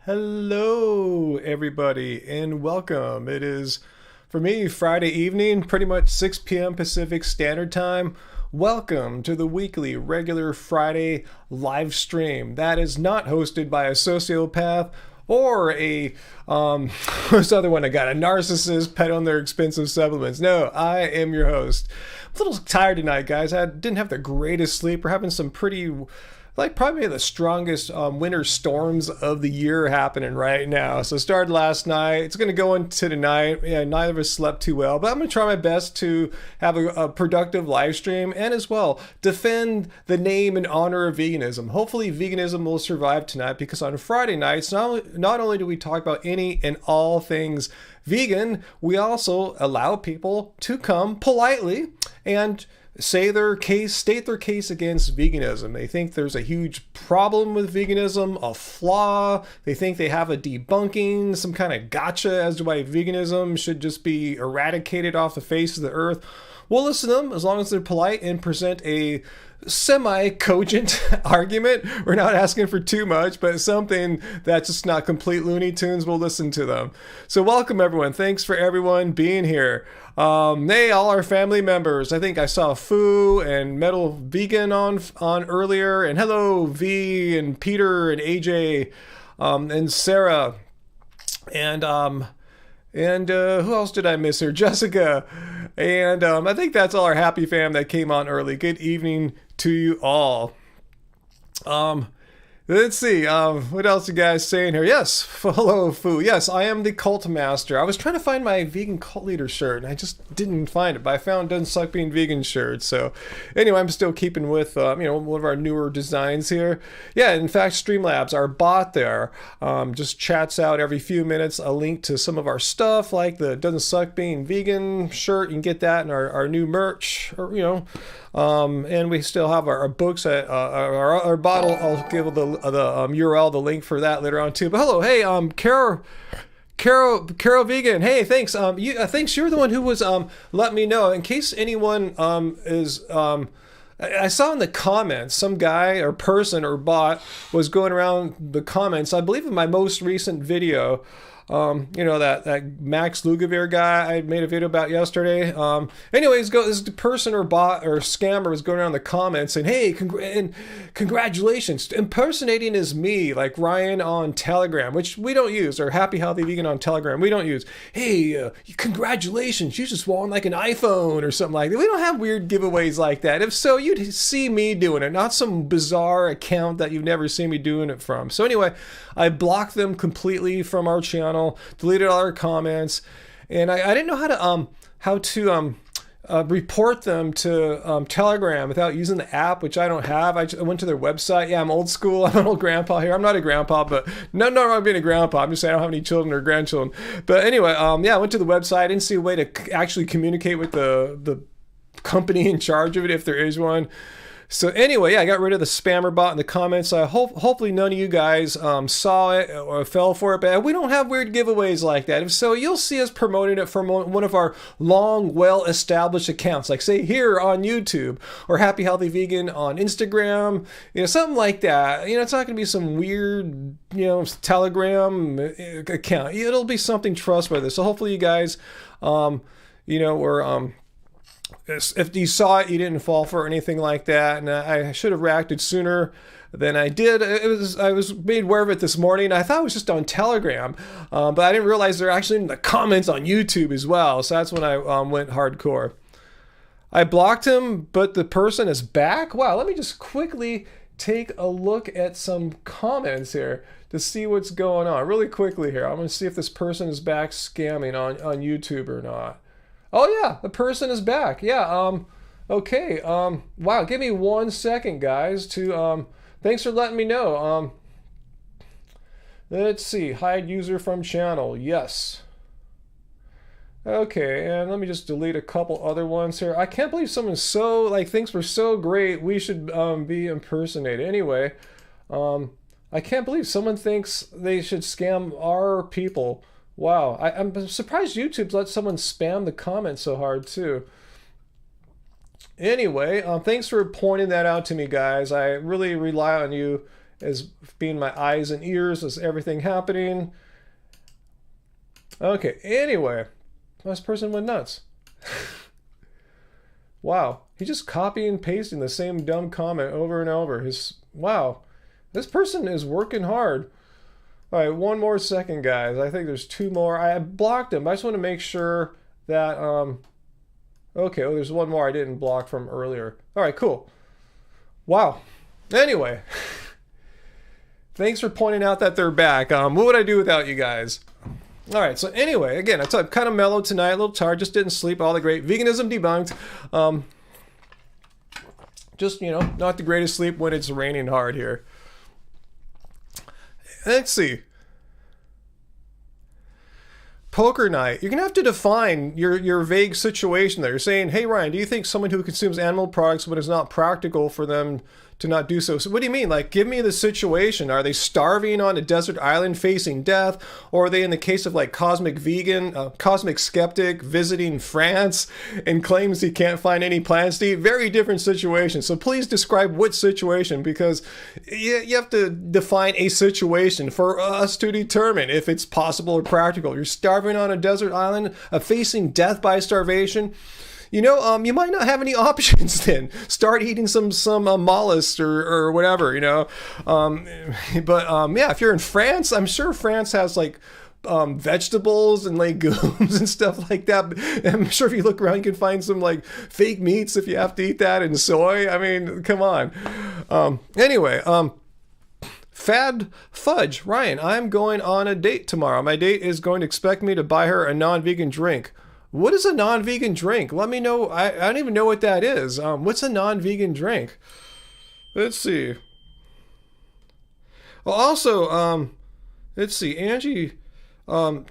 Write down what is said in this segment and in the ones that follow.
Hello, everybody, and welcome. It is, for me, Friday evening, pretty much 6 p.m. Pacific Standard Time. Welcome to the weekly, regular Friday live stream that is not hosted by a sociopath or what's the other one I got? A narcissist pet on their expensive supplements. No, I am your host. I'm a little tired tonight, guys. I didn't have the greatest sleep. We're having some pretty probably the strongest winter storms of the year happening right now. So it started last night. It's going to go into tonight. Yeah, neither of us slept too well, but I'm going to try my best to have a productive live stream and as well defend the name and honor of veganism. Hopefully veganism will survive tonight because on Friday nights, not only do we talk about any and all things vegan, we also allow people to come politely and state their case against veganism. They think there's a huge problem with veganism, a flaw. They think they have a debunking, some kind of gotcha as to why veganism should just be eradicated off the face of the earth. We'll listen to them as long as they're polite and present a semi-cogent argument. We're not asking for too much, but something that's just not complete Looney Tunes, we'll listen to them. So welcome everyone. Thanks for everyone being here. Hey, all our family members. I think I saw Foo and Metal Vegan on earlier, and hello V and Peter and AJ and Sarah and who else did I miss here? Jessica. And I think that's all our happy fam that came on early. Good evening to you all. Let's see, what else you guys saying here? Yes, hello, Foo. Yes, I am the cult master. I was trying to find my vegan cult leader shirt, and I just didn't find it, but I found Doesn't Suck Being Vegan shirt. So anyway, I'm still keeping with, one of our newer designs here. Yeah, in fact, Streamlabs, our bot there, just chats out every few minutes a link to some of our stuff, like the Doesn't Suck Being Vegan shirt. You can get that in our new merch, or, and we still have our books at our bottle. I'll give the URL, the link for that later on too. But hello, hey, Carol Vegan. Hey, thanks. Thanks. You're the one who was let me know in case anyone is. I saw in the comments some guy or person or bot was going around the comments. I believe in my most recent video. That Max Lugavere guy I made a video about yesterday. Anyways, this person or bot or scammer was going around the comments saying, hey, congratulations. Impersonating is me, like Ryan on Telegram, which we don't use, or Happy Healthy Vegan on Telegram, we don't use. Hey, congratulations, you just won like an iPhone or something like that. We don't have weird giveaways like that. If so, you'd see me doing it, not some bizarre account that you've never seen me doing it from. So anyway, I blocked them completely from our channel, deleted all our comments, and I didn't know how to report them to Telegram without using the app, which I don't have. I went to their website. Yeah, I'm old school. I'm an old grandpa here. I'm not a grandpa, but no wrong being a grandpa. I'm just saying I don't have any children or grandchildren. But anyway, I went to the website. I didn't see a way to actually communicate with the company in charge of it, if there is one. So anyway, yeah, I got rid of the spammer bot in the comments. Hopefully none of you guys saw it or fell for it, but we don't have weird giveaways like that. If so, you'll see us promoting it from one of our long, well-established accounts, like say here on YouTube or Happy Healthy Vegan on Instagram, something like that. It's not going to be some weird, Telegram account. It'll be something trustworthy. So hopefully you guys, were if you saw it, you didn't fall for anything like that, and I should have reacted sooner than I did. I was made aware of it this morning. I thought it was just on Telegram, but I didn't realize they're actually in the comments on YouTube as well. So that's when I went hardcore. I blocked him, but the person is back. Wow, let me just quickly take a look at some comments here to see what's going on really quickly here. I'm going to see if this person is back scamming on YouTube or not. Oh yeah, the person is back. Yeah, okay. Wow, give me 1 second, guys, to, thanks for letting me know. Let's see, hide user from channel, yes. Okay, and let me just delete a couple other ones here. I can't believe someone's thinks we're so great, we should be impersonated. Anyway, I can't believe someone thinks they should scam our people. Wow, I'm surprised YouTube's let someone spam the comments so hard too. Anyway, thanks for pointing that out to me, guys. I really rely on you as being my eyes and ears as everything happening. Okay, anyway, this person went nuts. Wow, he just copy and pasting the same dumb comment over and over. Wow, this person is working hard. All right, one more second, guys. I think there's two more. I blocked them. I just want to make sure that, okay, oh, there's one more I didn't block from earlier. All right, cool. Wow. Anyway, thanks for pointing out that they're back. What would I do without you guys? All right, so anyway, again, I'm kind of mellow tonight, a little tired, just didn't sleep, all the great. Veganism debunked. Just, you know, not the greatest sleep when it's raining hard here. Let's see. Poker night. You're going to have to define your vague situation there. You're saying, hey, Ryan, do you think someone who consumes animal products when it's not practical for them to not do so? So what do you mean? Like, give me the situation. Are they starving on a desert island facing death? Or are they in the case of like Cosmic Skeptic visiting France and claims he can't find any plants to eat? Very different situation. So please describe which situation, because you have to define a situation for us to determine if it's possible or practical. You're starving on a desert island, facing death by starvation. You know, you might not have any options then. Start eating some mollusks or whatever, you know. Yeah, if you're in France, I'm sure France has like vegetables and legumes and stuff like that. I'm sure if you look around, you can find some like fake meats if you have to eat that, and soy. I mean, come on. Anyway, Fad Fudge, Ryan, I'm going on a date tomorrow. My date is going to expect me to buy her a non-vegan drink. What is a non-vegan drink? Let me know. I don't even know what that is. What's a non-vegan drink? Let's see. Well, also, let's see. Angie, oh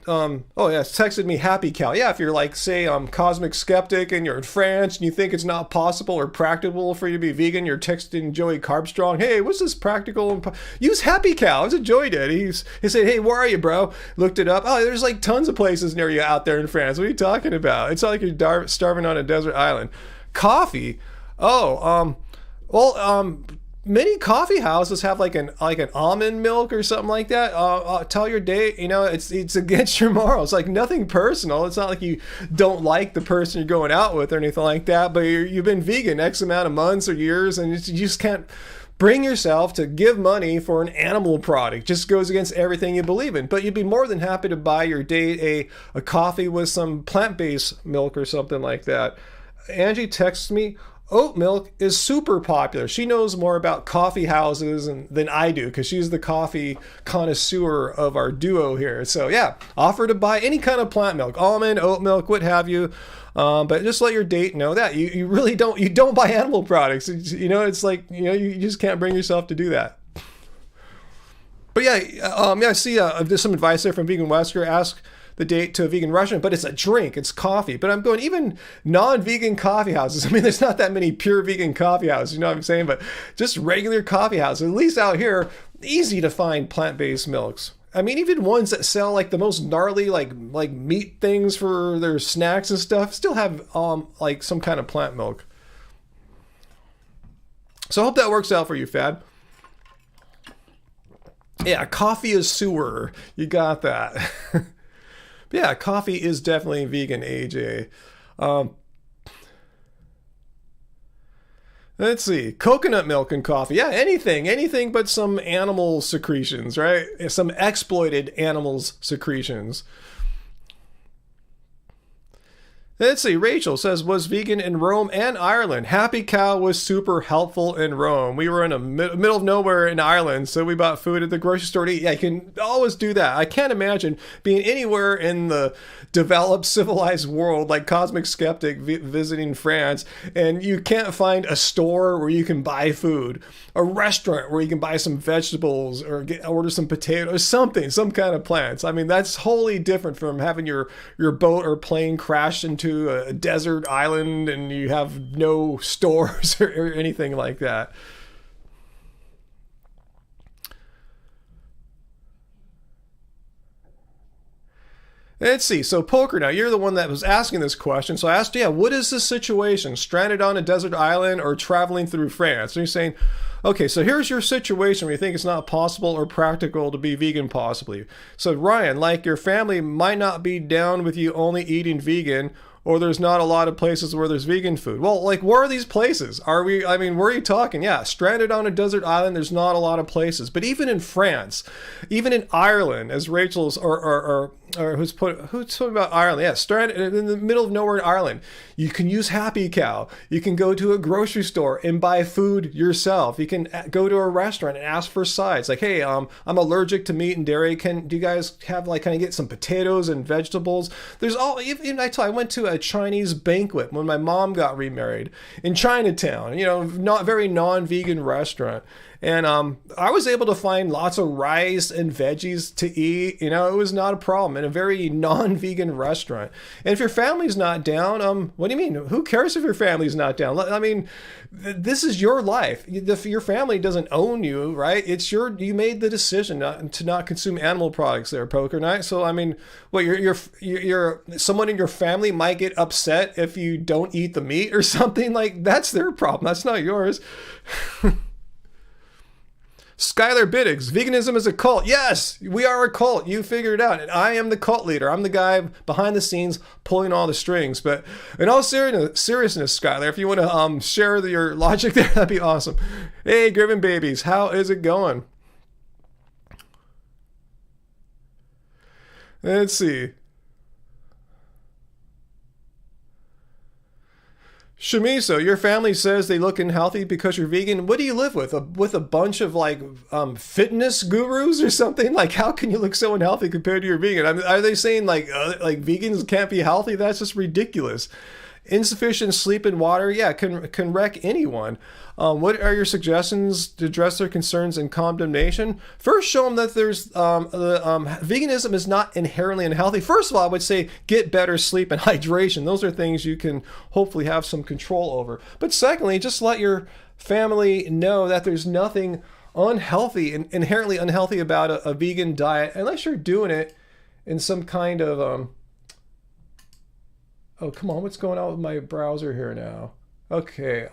yeah, it's texted me Happy Cow. Yeah, if you're like, say, Cosmic Skeptic and you're in France and you think it's not possible or practical for you to be vegan, you're texting Joey Carbstrong, hey, what's this practical? Use Happy Cow. That's what Joey did. He said, hey, where are you, bro? Looked it up. Oh, there's like tons of places near you out there in France. What are you talking about? It's not like you're starving on a desert island. Coffee. Oh, many coffee houses have like an almond milk or something like that. Tell your date, you know, it's against your morals. Like nothing personal. It's not like you don't like the person you're going out with or anything like that. But you've been vegan X amount of months or years, and you just can't bring yourself to give money for an animal product. Just goes against everything you believe in. But you'd be more than happy to buy your date a coffee with some plant-based milk or something like that. Angie texts me, oat milk is super popular. She knows more about coffee houses than I do, because she's the coffee connoisseur of our duo here. So yeah, offer to buy any kind of plant milk, almond, oat milk, what have you. But just let your date know that you really don't buy animal products. You know, it's like, you know, you just can't bring yourself to do that. But yeah, I see there's some advice there from Vegan Wesker. Ask the date to a vegan restaurant, but it's a drink, it's coffee. But I'm going, even non-vegan coffee houses, I mean, there's not that many pure vegan coffee houses, you know what I'm saying? But just regular coffee houses, at least out here, easy to find plant-based milks. I mean, even ones that sell like the most gnarly like meat things for their snacks and stuff still have like some kind of plant milk. So I hope that works out for you, Fad. Yeah, coffee is sewer. You got that. Yeah, coffee is definitely vegan, AJ. Let's see. Coconut milk and coffee. Yeah, anything but some animal secretions, right? Some exploited animals' secretions. Let's see. Rachel says, was vegan in Rome and Ireland. Happy Cow was super helpful in Rome. We were in the middle of nowhere in Ireland, so we bought food at the grocery store to eat. Yeah, you can always do that. I can't imagine being anywhere in the developed, civilized world like Cosmic Skeptic visiting France, and you can't find a store where you can buy food, a restaurant where you can buy some vegetables or order some potatoes, something, some kind of plants. I mean, that's wholly different from having your boat or plane crash into a desert island and you have no stores or anything like that. Let's see. So Poker, now you're the one that was asking this question. So I asked, yeah, what is the situation? Stranded on a desert island or traveling through France? And you're saying, Okay, so here's your situation where you think it's not possible or practical to be vegan possibly. So Ryan, like your family might not be down with you only eating vegan, or there's not a lot of places where there's vegan food. Well, like, where are these places? Where are you talking? Yeah, stranded on a desert island, there's not a lot of places. But even in France, even in Ireland, as Rachel's, or who's talking about Ireland? Yeah, stranded in the middle of nowhere in Ireland. You can use Happy Cow. You can go to a grocery store and buy food yourself. You can go to a restaurant and ask for sides. Like, hey, I'm allergic to meat and dairy. Do you guys have, like, can I get some potatoes and vegetables? There's all, even I went to a Chinese banquet when my mom got remarried in Chinatown, not very non-vegan restaurant. And I was able to find lots of rice and veggies to eat. It was not a problem in a very non-vegan restaurant. And if your family's not down, what do you mean? Who cares if your family's not down? I mean, this is your life. Your family doesn't own you, right? You made the decision to not consume animal products there, Poker Night. So, I mean, what, you're someone in your family might get upset if you don't eat the meat or something. Like, that's their problem. That's not yours. Skylar Biddiggs, veganism is a cult. Yes, we are a cult. You figured it out. And I am the cult leader. I'm the guy behind the scenes pulling all the strings. But in all seriousness, Skylar, if you want to share your logic there, that'd be awesome. Hey, Griven Babies, how is it going? Let's see. Shamiso, your family says they look unhealthy because you're vegan. What do you live with? With a bunch of fitness gurus or something? Like, how can you look so unhealthy compared to your vegan? I mean, are they saying like vegans can't be healthy? That's just ridiculous. Insufficient sleep and water, yeah, can wreck anyone. What are your suggestions to address their concerns and condemnation? First, show them that veganism is not inherently unhealthy. First of all, I would say get better sleep and hydration. Those are things you can hopefully have some control over. But secondly, just let your family know that there's nothing unhealthy and inherently unhealthy about a vegan diet, unless you're doing it in some kind of oh, come on, what's going on with my browser here now? Okay,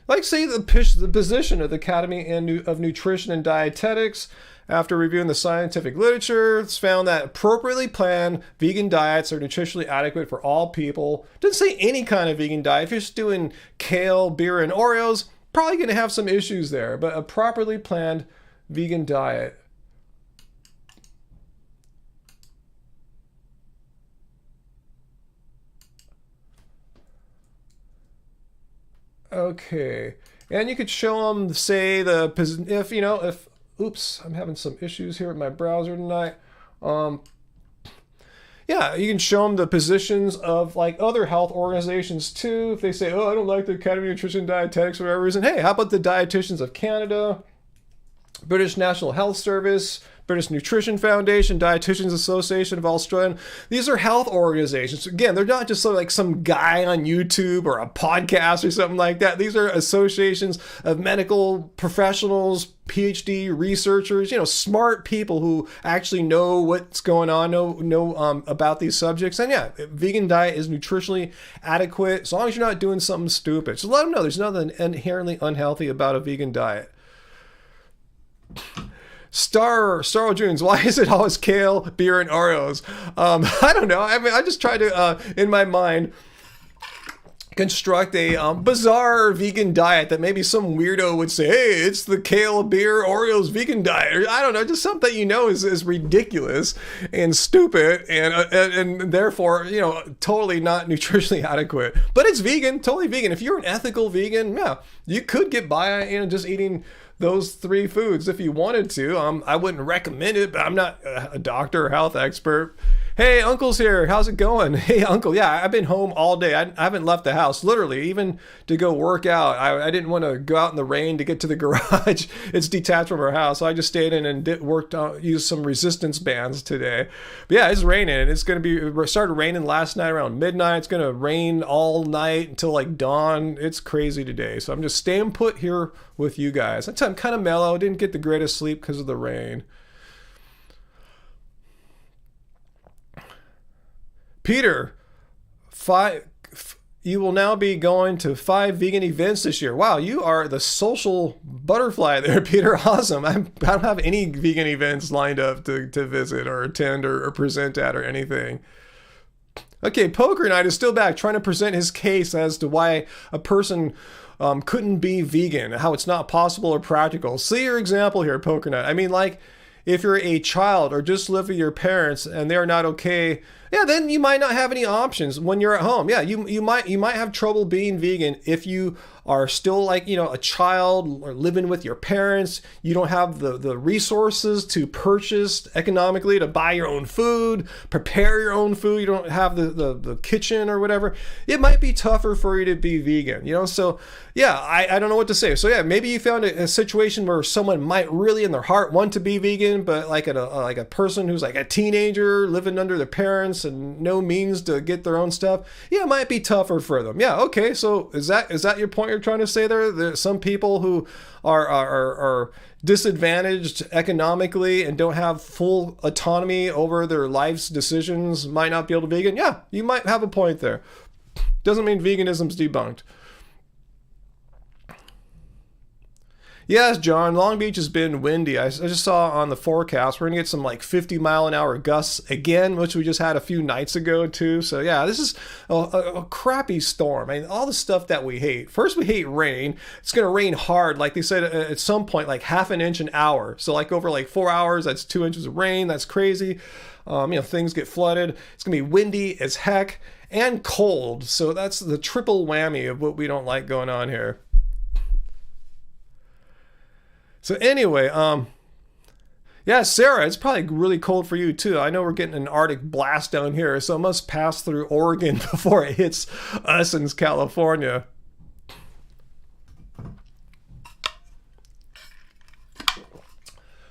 like say the position of the Academy of Nutrition and Dietetics, after reviewing the scientific literature, it's found that appropriately planned vegan diets are nutritionally adequate for all people. Doesn't say any kind of vegan diet. If you're just doing kale, beer, and Oreos, probably going to have some issues there, but a properly planned vegan diet. Okay, and you could show them, say, if oops, I'm having some issues here with my browser tonight. Yeah, you can show them the positions of like other health organizations too. If they say, oh, I don't like the Academy of Nutrition and Dietetics for whatever reason, hey, how about the Dietitians of Canada, British National Health Service, British Nutrition Foundation, Dietitians Association of Australia. These are health organizations. Again, they're not just like some guy on YouTube or a podcast or something like that. These are associations of medical professionals, PhD researchers, smart people who actually know what's going on, know about these subjects. And yeah, vegan diet is nutritionally adequate as long as you're not doing something stupid. So let them know there's nothing inherently unhealthy about a vegan diet. Star Junes, why is it always kale, beer, and Oreos? I don't know. I mean, I just try to, in my mind, construct a bizarre vegan diet that maybe some weirdo would say, hey, it's the kale, beer, Oreos vegan diet. Or, I don't know, just something is ridiculous and stupid and therefore, totally not nutritionally adequate. But it's vegan, totally vegan. If you're an ethical vegan, yeah, you could get by, just eating those 3 foods if you wanted to. I wouldn't recommend it, but I'm not a doctor or health expert. Hey, Uncle's here. How's it going? Hey, Uncle. Yeah, I've been home all day. I haven't left the house, literally, even to go work out. I didn't want to go out in the rain to get to the garage. It's detached from our house, so I just stayed in and used some resistance bands today. But yeah, it's raining. It's going to be, started raining last night around midnight. It's going to rain all night until like dawn. It's crazy today. So I'm just staying put here with you guys. I'm kind of mellow. Didn't get the greatest sleep because of the rain. Peter, you will now be going to 5 vegan events this year. Wow, you are the social butterfly there, Peter. Awesome. I don't have any vegan events lined up to visit or attend or present at or anything. Okay, Poker Night is still back, trying to present his case as to why a person couldn't be vegan, how it's not possible or practical. See your example here, Poker Night. I mean, like, if you're a child or just live with your parents and they're not okay, yeah, then you might not have any options when you're at home. Yeah, you might have trouble being vegan if you are still, like, you know, a child or living with your parents. You don't have the resources to purchase economically to buy your own food, prepare your own food. You don't have the kitchen or whatever. It might be tougher for you to be vegan, you know? So yeah, I don't know what to say. So yeah, maybe you found a situation where someone might really in their heart want to be vegan, but like a person who's like a teenager living under their parents and no means to get their own stuff, yeah, it might be tougher for them. Yeah, okay, so is that your point you're trying to say there? There's some people who are disadvantaged economically and don't have full autonomy over their life's decisions might not be able to be vegan. Yeah, you might have a point there. Doesn't mean veganism's debunked. Yes, John, Long Beach has been windy. I just saw on the forecast, we're going to get some like 50-mile-an-hour gusts again, which we just had a few nights ago too. So yeah, this is a crappy storm. I mean, all the stuff that we hate. First, we hate rain. It's going to rain hard. Like they said at some point, like half an inch an hour. So like over like 4 hours, that's 2 inches of rain. That's crazy. You know, things get flooded. It's going to be windy as heck and cold. So that's the triple whammy of what we don't like going on here. So anyway, yeah, Sarah, it's probably really cold for you too. I know we're getting an Arctic blast down here, so it must pass through Oregon before it hits us in California.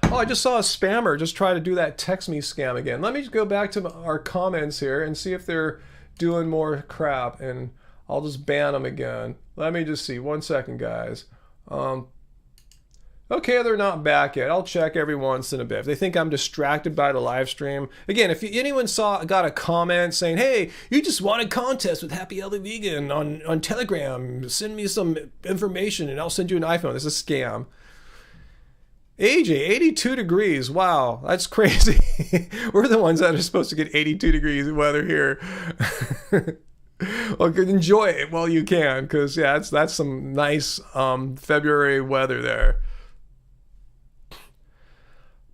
Oh, I just saw a spammer just try to do that text me scam again. Let me just go back to our comments here and see if they're doing more crap, and I'll just ban them again. Let me just see. 1 second, guys. Okay, they're not back yet. I'll check every once in a bit. If they think I'm distracted by the live stream. Again, if anyone got a comment saying, hey, you just won a contest with Happy Healthy Vegan on Telegram, send me some information and I'll send you an iPhone. This is a scam. AJ, 82 degrees. Wow, that's crazy. We're the ones that are supposed to get 82 degrees weather here. Well, enjoy it while you can, because yeah, that's some nice February weather there.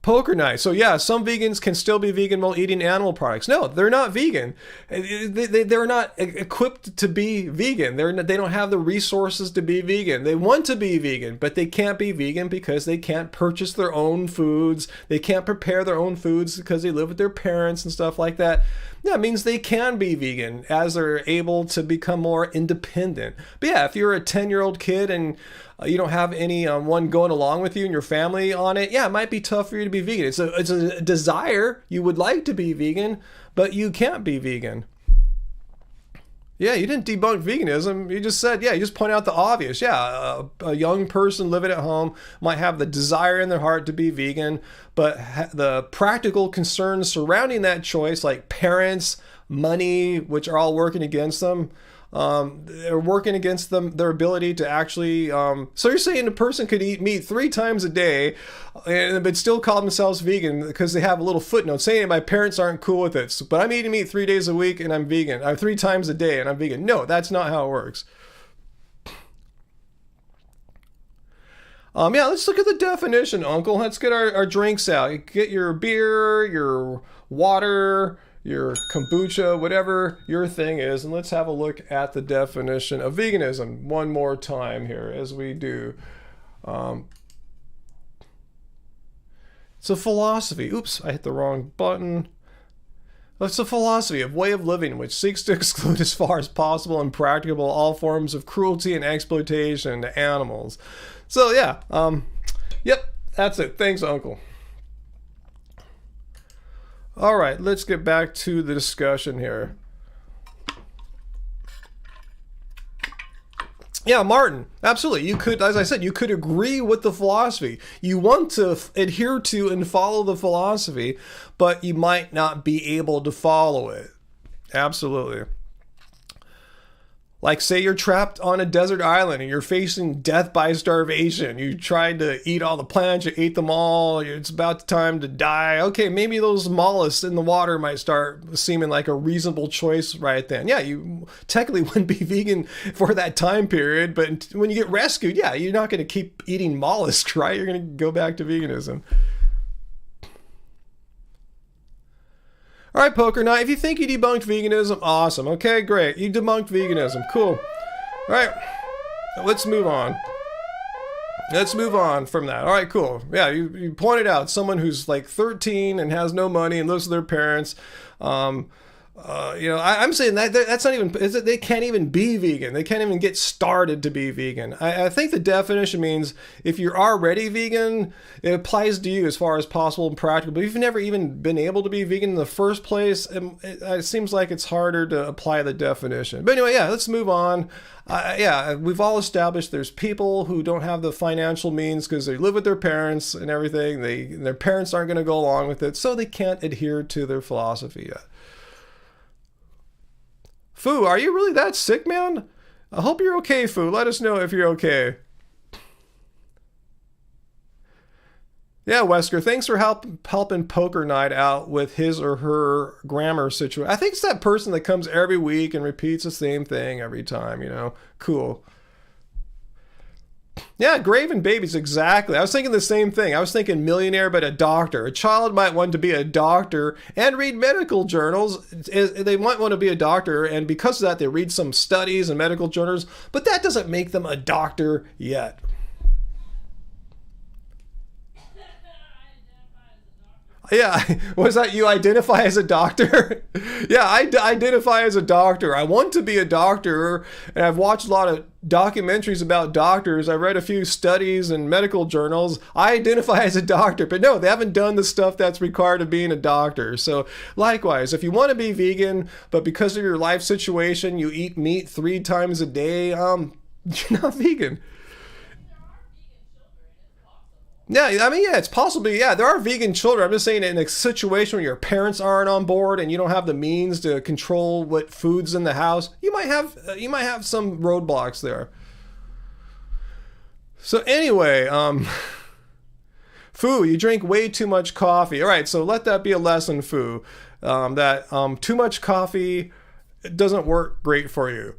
Poker Night. So yeah, some vegans can still be vegan while eating animal products. No, they're not vegan. They're not equipped to be vegan. They don't have the resources to be vegan. They want to be vegan, but they can't be vegan because they can't purchase their own foods. They can't prepare their own foods because they live with their parents and stuff like that. Yeah, it means they can be vegan as they're able to become more independent. But yeah, if you're a 10-year-old kid and you don't have anyone going along with you and your family on it, yeah, it might be tough for you to be vegan. It's a desire. You would like to be vegan, but you can't be vegan. Yeah, you didn't debunk veganism. You just said, yeah, you just point out the obvious. Yeah, a young person living at home might have the desire in their heart to be vegan, but the practical concerns surrounding that choice, like parents, money, which are all working against them, they're working against them, their ability to actually, so you're saying a person could eat meat 3 times a day but still call themselves vegan because they have a little footnote saying my parents aren't cool with it, but I'm eating meat 3 days a week and I'm vegan, 3 times a day and I'm vegan. No, that's not how it works. Yeah, let's look at the definition, Uncle. Let's get our drinks out. Get your beer, your water, your kombucha, whatever your thing is, and let's have a look at the definition of veganism one more time here as we do. It's a philosophy. Oops, I hit the wrong button. It's a philosophy of way of living which seeks to exclude as far as possible and practicable all forms of cruelty and exploitation to animals. So yeah, yep, that's it. Thanks, Uncle. All right, let's get back to the discussion here. Yeah, Martin, absolutely. You could, as I said, you could agree with the philosophy. You want to adhere to and follow the philosophy, but you might not be able to follow it. Absolutely. Like, say you're trapped on a desert island and you're facing death by starvation. You tried to eat all the plants, you ate them all, it's about time to die. Okay, maybe those mollusks in the water might start seeming like a reasonable choice right then. Yeah, you technically wouldn't be vegan for that time period, but when you get rescued, yeah, you're not going to keep eating mollusks, right? You're going to go back to veganism. All right, Poker Night, if you think you debunked veganism, awesome. Okay, great. You debunked veganism. Cool. All right, let's move on. Let's move on from that. All right, cool. Yeah, you pointed out someone who's like 13 and has no money and lives with their parents. I'm saying that's not even, they can't even be vegan. They can't even get started to be vegan. I think the definition means if you're already vegan, it applies to you as far as possible and practical. But if you've never even been able to be vegan in the first place, it seems like it's harder to apply the definition. But anyway, yeah, let's move on. We've all established there's people who don't have the financial means because they live with their parents and everything. Their parents aren't going to go along with it, so they can't adhere to their philosophy yet. Foo, are you really that sick, man? I hope you're okay, Foo. Let us know if you're okay. Yeah, Wesker, thanks for helping Poker Night out with his or her grammar situation. I think it's that person that comes every week and repeats the same thing every time, Cool. Yeah, Graven Babies, exactly. I was thinking the same thing. I was thinking millionaire, but a doctor. A child might want to be a doctor and read medical journals. They might want to be a doctor, and because of that, they read some studies and medical journals, but that doesn't make them a doctor yet. Yeah, was that you identify as a doctor? Yeah, I identify as a doctor. I want to be a doctor, and I've watched a lot of documentaries about doctors. I read a few studies and medical journals. I identify as a doctor, but no, they haven't done the stuff that's required of being a doctor. So likewise, if you want to be vegan, but because of your life situation, you eat meat 3 times a day, you're not vegan. Yeah, I mean, yeah, it's possible. Yeah, there are vegan children. I'm just saying in a situation where your parents aren't on board and you don't have the means to control what food's in the house, you might have some roadblocks there. So anyway, Foo, you drink way too much coffee. All right, so let that be a lesson, Foo, that too much coffee doesn't work great for you.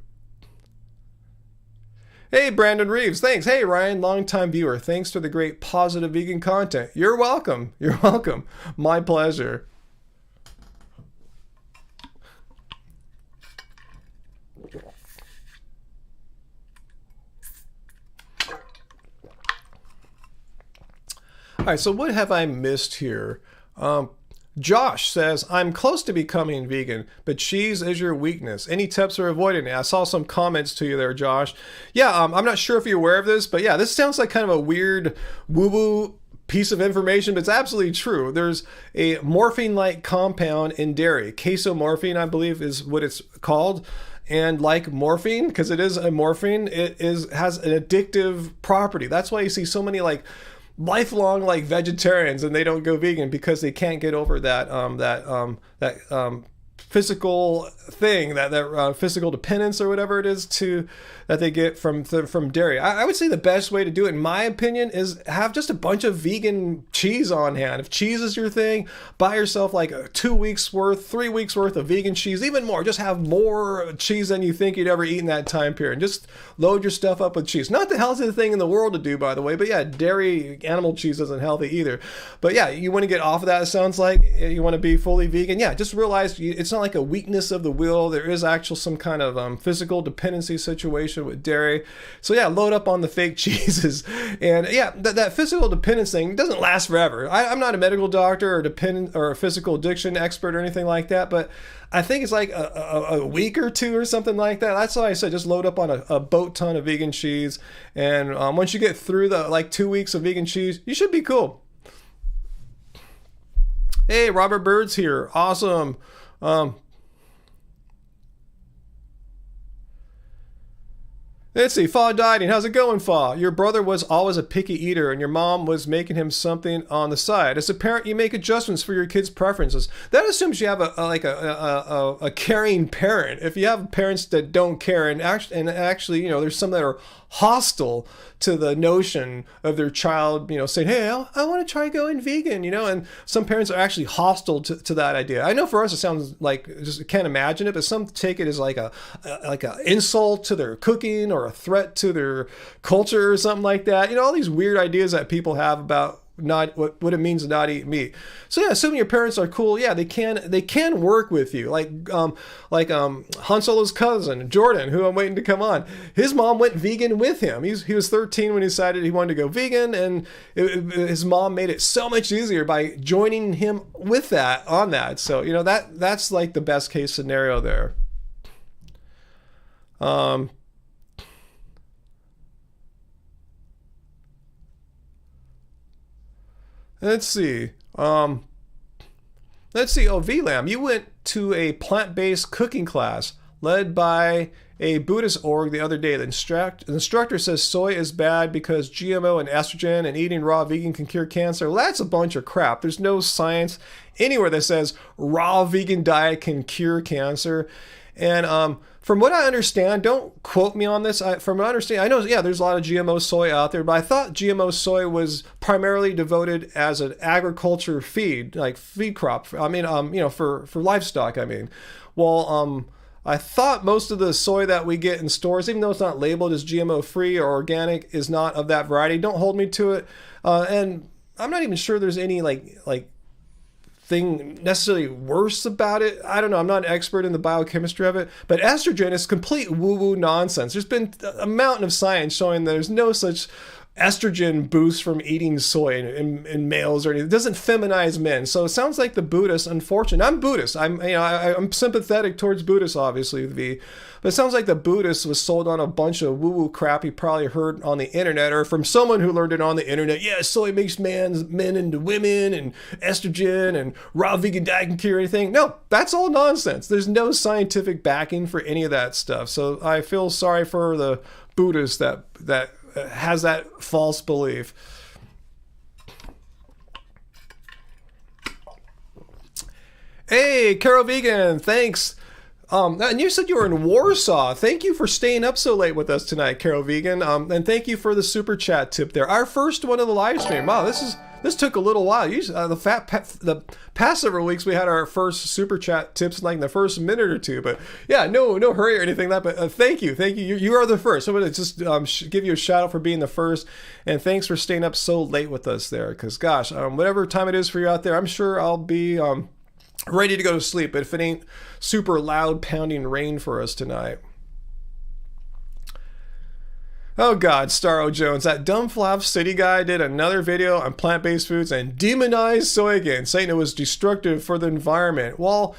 Hey, Brandon Reeves, thanks. Hey, Ryan, longtime viewer. Thanks for the great positive vegan content. You're welcome. You're welcome. My pleasure. All right, so what have I missed here? Josh says, I'm close to becoming vegan, but cheese is your weakness. Any tips for avoiding it? I saw some comments to you there, Josh. Yeah, I'm not sure if you're aware of this, but yeah, this sounds like kind of a weird woo-woo piece of information, but it's absolutely true. There's a morphine-like compound in dairy. Casomorphine, I believe, is what it's called. And like morphine, because it is a morphine, has an addictive property. That's why you see so many lifelong vegetarians and they don't go vegan because they can't get over that physical thing, that physical dependence or whatever it is that they get from dairy. I would say the best way to do it, in my opinion, is have just a bunch of vegan cheese on hand. If cheese is your thing, buy yourself like 2 weeks worth, 3 weeks worth of vegan cheese, even more. Just have more cheese than you think you'd ever eat in that time period. Just load your stuff up with cheese. Not the healthiest thing in the world to do, by the way, but yeah, dairy animal cheese isn't healthy either. But yeah, you want to get off of that, it sounds like. You want to be fully vegan. Yeah, just realize it's not like a weakness of the will. There is actual some kind of physical dependency situation with dairy. So yeah, load up on the fake cheeses. And yeah, that physical dependence thing doesn't last forever. I'm not a medical doctor or a physical addiction expert or anything like that, but I think it's like a week or 2 or something like that. That's why I said just load up on a boat ton of vegan cheese. And once you get through the 2 weeks of vegan cheese, you should be cool. Hey, Robert Bird's here. Awesome. Let's see, Fa Dieting, how's it going, Fa? Your brother was always a picky eater and your mom was making him something on the side. As a parent, you make adjustments for your kid's preferences. That assumes you have a caring parent. If you have parents that don't care and actually, there's some that are hostile to the notion of their child, saying, hey, I want to try going vegan, and some parents are actually hostile to that idea. I know for us it sounds like, just can't imagine it, but some take it as like a insult to their cooking or a threat to their culture or something like that. All these weird ideas that people have about not what it means to not eat meat. So yeah, assuming your parents are cool, yeah, they can work with you. Like Han Solo's cousin Jordan, who I'm waiting to come on. His mom went vegan with him. He was 13 when he decided he wanted to go vegan, and his mom made it so much easier by joining him with that on that. So that's like the best case scenario there. Let's see. Oh, VLAM, you went to a plant-based cooking class led by a Buddhist org the other day. The instructor says soy is bad because GMO and estrogen and eating raw vegan can cure cancer. Well, that's a bunch of crap. There's no science anywhere that says raw vegan diet can cure cancer. And from what I understand, don't quote me on this. From what I understand, I know, yeah, there's a lot of GMO soy out there, but I thought GMO soy was primarily devoted as an agriculture feed, like feed crop. I mean, for livestock. I mean, well, I thought most of the soy that we get in stores, even though it's not labeled as GMO free or organic, is not of that variety. Don't hold me to it. And I'm not even sure there's any like thing necessarily worse about it. I don't know. I'm not an expert in the biochemistry of it, but estrogen is complete woo-woo nonsense. There's been a mountain of science showing there's no such estrogen boost from eating soy in males or anything. It doesn't feminize men. So it sounds like the Buddhists, unfortunately, I'm Buddhist. I'm sympathetic towards Buddhists, obviously, but it sounds like the Buddhist was sold on a bunch of woo-woo crap he probably heard on the internet or from someone who learned it on the internet. Yeah, soy makes men into women and estrogen and raw vegan diet can cure anything. No, that's all nonsense. There's no scientific backing for any of that stuff. So I feel sorry for the Buddhist that has that false belief. Hey, Carol Vegan, thanks. And you said you were in Warsaw. Thank you for staying up so late with us tonight, Carol Vegan. And thank you for the super chat tip there. Our first one of the live stream. Wow, this took a little while. Usually, the past several weeks we had our first super chat tips in like the first minute or two. But yeah, no hurry or anything like that. But thank you. You are the first. So I'm gonna just give you a shout out for being the first, and thanks for staying up so late with us there. Because gosh, whatever time it is for you out there, I'm sure I'll be ready to go to sleep if it ain't super loud pounding rain for us tonight. Oh God, Starro Jones, that dumb Flav City guy did another video on plant-based foods and demonized soy again, saying it was destructive for the environment. Well,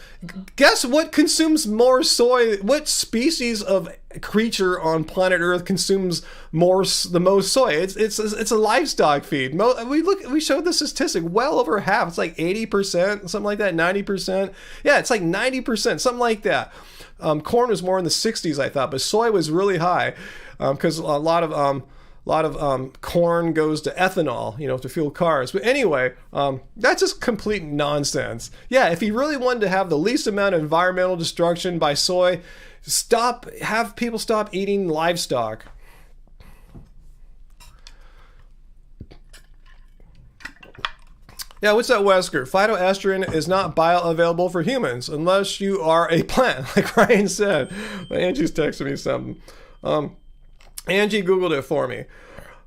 guess what consumes more soy? What species of creature on planet Earth consumes the most soy? It's a livestock feed. We showed the statistic, well over half. It's like 80%, something like that, 90%. Yeah, it's like 90%, something like that. Corn was more in the 60s, I thought, but soy was really high. Because a lot of corn goes to ethanol, to fuel cars. But anyway, that's just complete nonsense. Yeah, if you really wanted to have the least amount of environmental destruction by soy, have people stop eating livestock. Yeah, what's that, Wesker? Phytoestrogen is not bioavailable for humans unless you are a plant, like Ryan said. Angie's texting me something. Angie Googled it for me.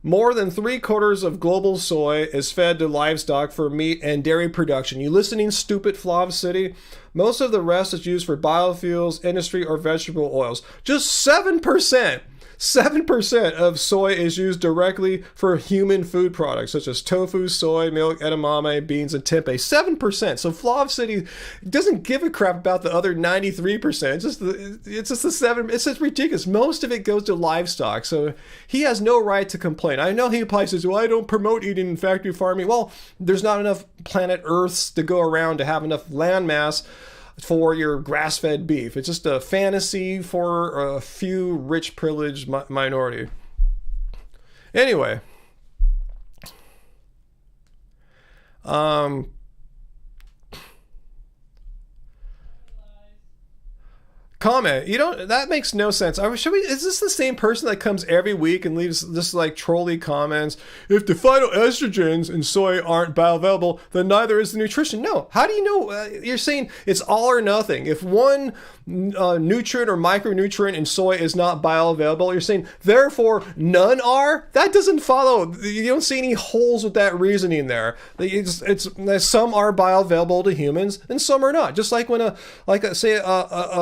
More than 3/4 of global soy is fed to livestock for meat and dairy production. You listening, stupid Flav City? Most of the rest is used for biofuels, industry, or vegetable oils. Just 7%. 7% of soy is used directly for human food products, such as tofu, soy, milk, edamame, beans, and tempeh. 7%. So Flav City doesn't give a crap about the other 93%. It's just the 7. It's just ridiculous. Most of it goes to livestock. So he has no right to complain. I know he probably says, well, I don't promote eating in factory farming. Well, there's not enough planet Earths to go around to have enough land mass for your grass-fed beef. It's just a fantasy for a few rich, privileged minority. Anyway, comment. You don't. That makes no sense. Should we? Is this the same person that comes every week and leaves this like trolly comments? If the phytoestrogens in soy aren't bioavailable, then neither is the nutrition. No. How do you know? You're saying it's all or nothing. If one nutrient or micronutrient in soy is not bioavailable, you're saying therefore none are. That doesn't follow. You don't see any holes with that reasoning there. It's some are bioavailable to humans and some are not. Just like when a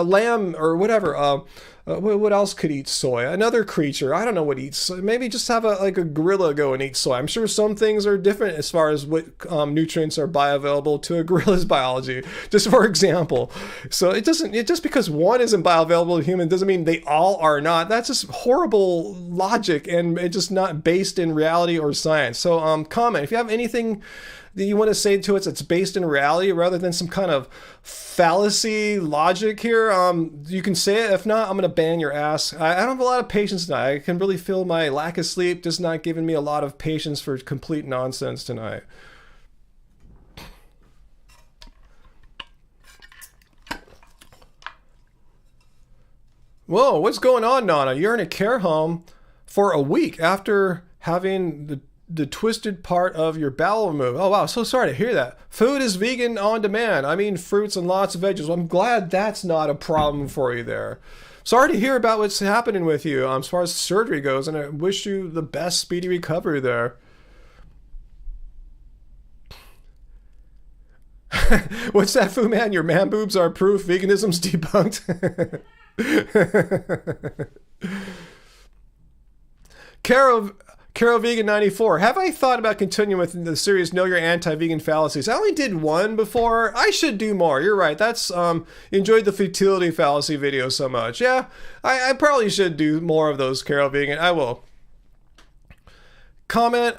lamb or whatever, what else could eat soy? Another creature, I don't know what eats. Maybe just have a gorilla go and eat soy. I'm sure some things are different as far as what nutrients are bioavailable to a gorilla's biology, just for example. So it just because one isn't bioavailable to human doesn't mean they all are not. That's just horrible logic and it's just not based in reality or science. So comment if you have anything that you want to say to us that's based in reality rather than some kind of fallacy logic here. You can say it. If not, I'm going to ban your ass. I don't have a lot of patience tonight. I can really feel my lack of sleep just not giving me a lot of patience for complete nonsense tonight. Whoa, what's going on, Nana? You're in a care home for a week after having the twisted part of your bowel removed. Oh wow, so sorry to hear that. Food is vegan on demand. I mean fruits and lots of veggies. Well, I'm glad that's not a problem for you there. Sorry to hear about what's happening with you as far as surgery goes, and I wish you the best speedy recovery there. What's that, Fu Man? Your man boobs are proof veganism's debunked. Carol Vegan 94. Have I thought about continuing with the series Know Your Anti-Vegan Fallacies? I only did one before. I should do more. You're right. That's enjoyed the futility fallacy video so much. Yeah, I probably should do more of those, Carol Vegan. I will. Comment.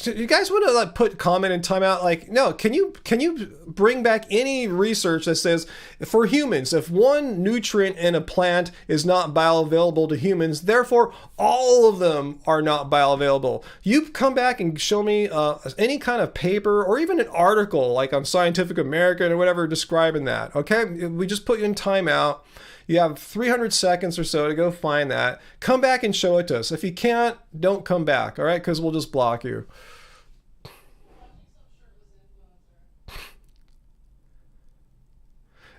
You guys want to like put comment in timeout? Like, no, can you bring back any research that says for humans, if one nutrient in a plant is not bioavailable to humans, therefore all of them are not bioavailable? You come back and show me any kind of paper or even an article like on Scientific American or whatever describing that. Okay, we just put you in timeout. You have 300 seconds or so to go find that. Come back and show it to us. If you can't, don't come back, all right? Because we'll just block you.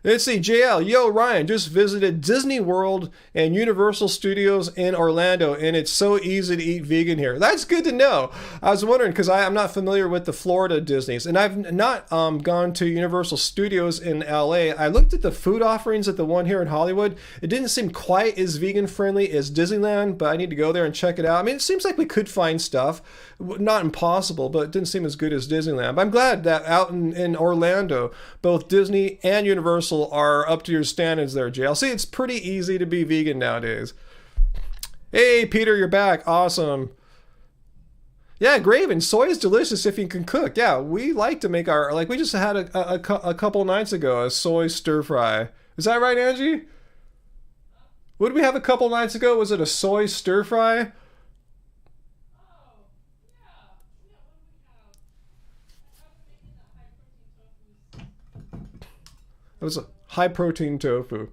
Let's see, JL, yo, Ryan, just visited Disney World and Universal Studios in Orlando, and it's so easy to eat vegan here. That's good to know. I was wondering, because I'm not familiar with the Florida Disneys, and I've not gone to Universal Studios in LA. I looked at the food offerings at the one here in Hollywood. It didn't seem quite as vegan-friendly as Disneyland, but I need to go there and check it out. I mean, it seems like we could find stuff. Not impossible, but it didn't seem as good as Disneyland. But I'm glad that out in Orlando, both Disney and Universal are up to your standards there, JL. See, it's pretty easy to be vegan nowadays. Hey, Peter, you're back. Awesome. Yeah, Graven, soy is delicious if you can cook. Yeah, we like to make our, like we just had a couple nights ago, a soy stir fry. Is that right, Angie? What did we have a couple nights ago? Was it a soy stir fry? It was a high protein tofu.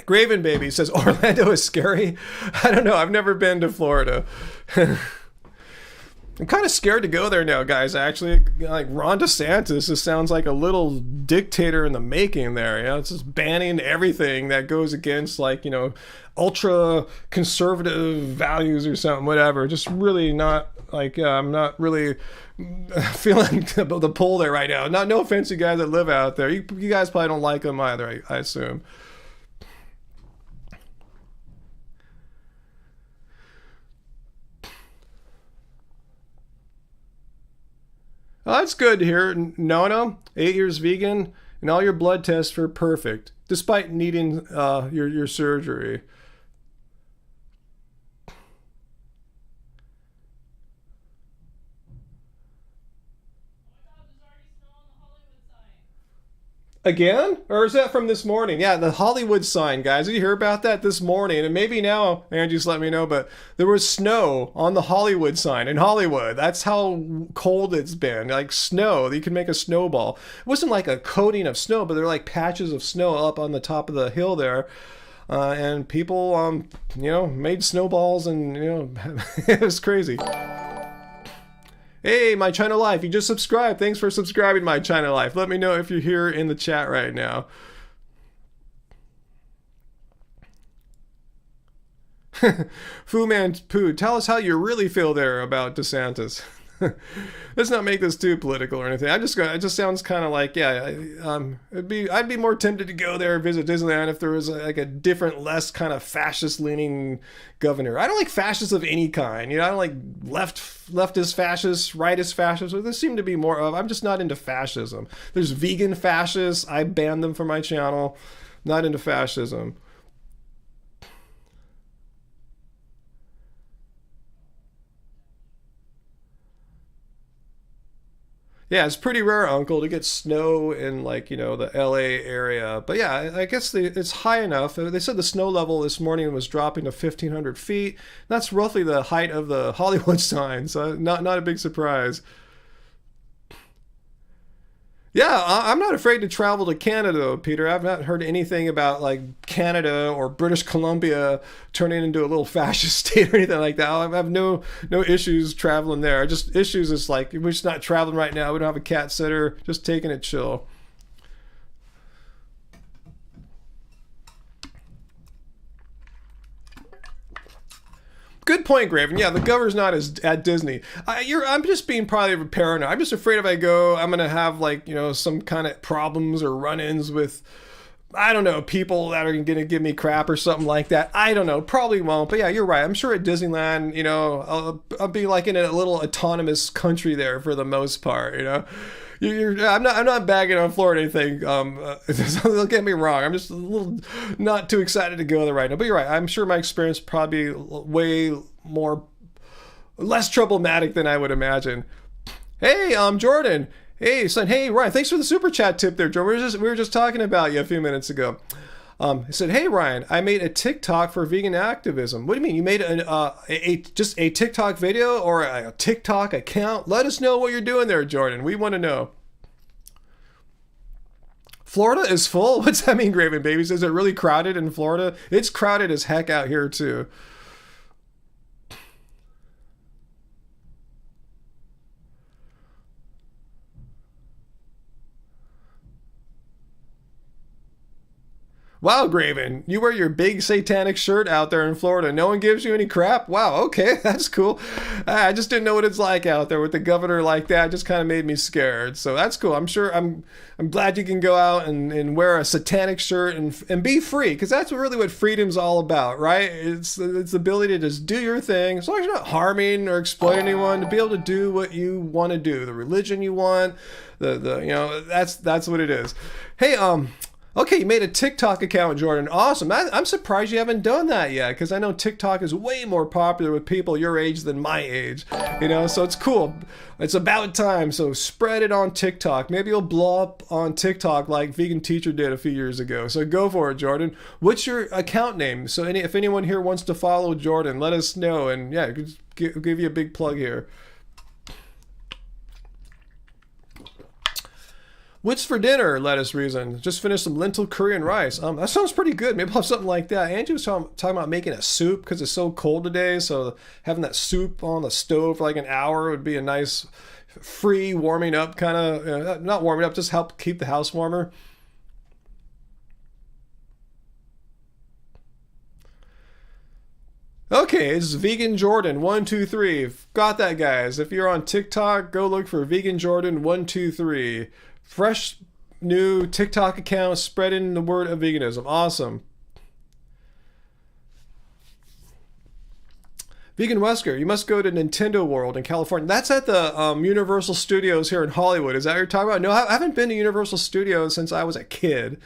Graven Baby says Orlando is scary. I don't know. I've never been to Florida. I'm kind of scared to go there now, guys. Actually, like Ron DeSantis, this sounds like a little dictator in the making there. You know, it's just banning everything that goes against, like, you know, ultra conservative values or something, whatever. Just really not like I'm not really feeling the pull there right now. No offense, you guys that live out there. You guys probably don't like them either, I assume. Oh, that's good to hear. Nona, 8 years vegan, and all your blood tests were perfect, despite needing your surgery. Again? Or is that from this morning? Yeah, the Hollywood sign, guys. Did you hear about that this morning? And maybe now, Angie's let me know, but there was snow on the Hollywood sign in Hollywood. That's how cold it's been. Like snow. You can make a snowball. It wasn't like a coating of snow, but they're like patches of snow up on the top of the hill there. And people, made snowballs and, it was crazy. Hey, My China Life, you just subscribed. Thanks for subscribing, My China Life. Let me know if you're here in the chat right now. Fu Man Poo, tell us how you really feel there about DeSantis. Let's not make this too political or anything. It just sounds kind of like, I'd be more tempted to go there and visit Disneyland if there was a different, less kind of fascist-leaning governor. I don't like fascists of any kind. I don't like leftist fascists, rightist fascists. There seem to be more of. I'm just not into fascism. There's vegan fascists. I banned them from my channel. Not into fascism. Yeah, it's pretty rare, Uncle, to get snow in, the LA area. But yeah, I guess it's high enough. They said the snow level this morning was dropping to 1,500 feet. That's roughly the height of the Hollywood sign, so not a big surprise. Yeah, I'm not afraid to travel to Canada, though, Peter. I've not heard anything about Canada or British Columbia turning into a little fascist state or anything like that. I have no issues traveling there. Just issues is we're just not traveling right now. We don't have a cat sitter. Just taking it chill. Good point, Graven. Yeah, the governor's not at Disney. I'm just being probably paranoid. I'm just afraid if I go, I'm gonna have some kind of problems or run-ins with, I don't know, people that are gonna give me crap or something like that. I don't know. Probably won't. But yeah, you're right. I'm sure at Disneyland, I'll be in a little autonomous country there for the most part. I'm not bagging on Florida or anything. Don't get me wrong. I'm just a little not too excited to go there right now. But you're right. I'm sure my experience probably way less problematic than I would imagine. Hey, Jordan. Hey, son. Hey, Ryan. Thanks for the super chat tip there, Jordan. We were just talking about you a few minutes ago. He said, "Hey Ryan, I made a TikTok for vegan activism." What do you mean? You made just a TikTok video or a TikTok account? Let us know what you're doing there, Jordan. We want to know. Florida is full? What's that mean, Graven Babies? Is it really crowded in Florida? It's crowded as heck out here too. Wow, Graven, you wear your big satanic shirt out there in Florida. No one gives you any crap? Wow, okay, that's cool. I just didn't know what it's like out there with the governor like that. It just kind of made me scared. So that's cool. I'm glad you can go out and wear a satanic shirt and be free, because that's really what freedom's all about, right? It's the ability to just do your thing, as long as you're not harming or exploiting anyone, to be able to do what you want to do, the religion you want, that's what it is. Hey, okay, you made a TikTok account, Jordan. Awesome. I'm surprised you haven't done that yet, because I know TikTok is way more popular with people your age than my age. So it's cool. It's about time. So spread it on TikTok. Maybe you'll blow up on TikTok like Vegan Teacher did a few years ago. So go for it, Jordan. What's your account name? So if anyone here wants to follow Jordan, let us know. And yeah, give you a big plug here. What's for dinner? Lettuce reason. Just finished some lentil curry and rice. That sounds pretty good. Maybe I'll have something like that. Angie was talking about making a soup because it's so cold today. So having that soup on the stove for like an hour would be a nice free warming up kind of, not warming up, just help keep the house warmer. Okay, it's Vegan Jordan 123. Got that, guys. If you're on TikTok, go look for Vegan Jordan 123. Fresh new TikTok account spreading the word of veganism. Awesome. Vegan Wesker, you must go to Nintendo World in California. That's at the Universal Studios here in Hollywood. Is that what you're talking about? No, I haven't been to Universal Studios since I was a kid.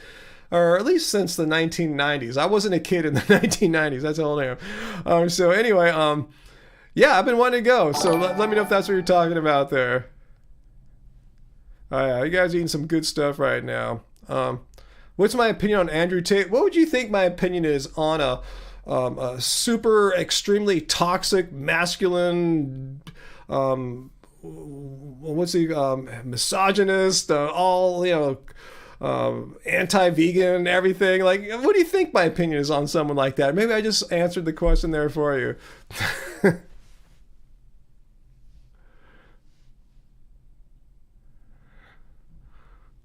Or at least since the 1990s. I wasn't a kid in the 1990s. That's how old I am. So anyway, yeah, I've been wanting to go. So let me know if that's what you're talking about there. Oh, yeah, you guys are eating some good stuff right now. What's my opinion on Andrew Tate? What would you think my opinion is on a super extremely toxic masculine misogynist, all anti-vegan, everything? Like, what do you think my opinion is on someone like that? Maybe I just answered the question there for you.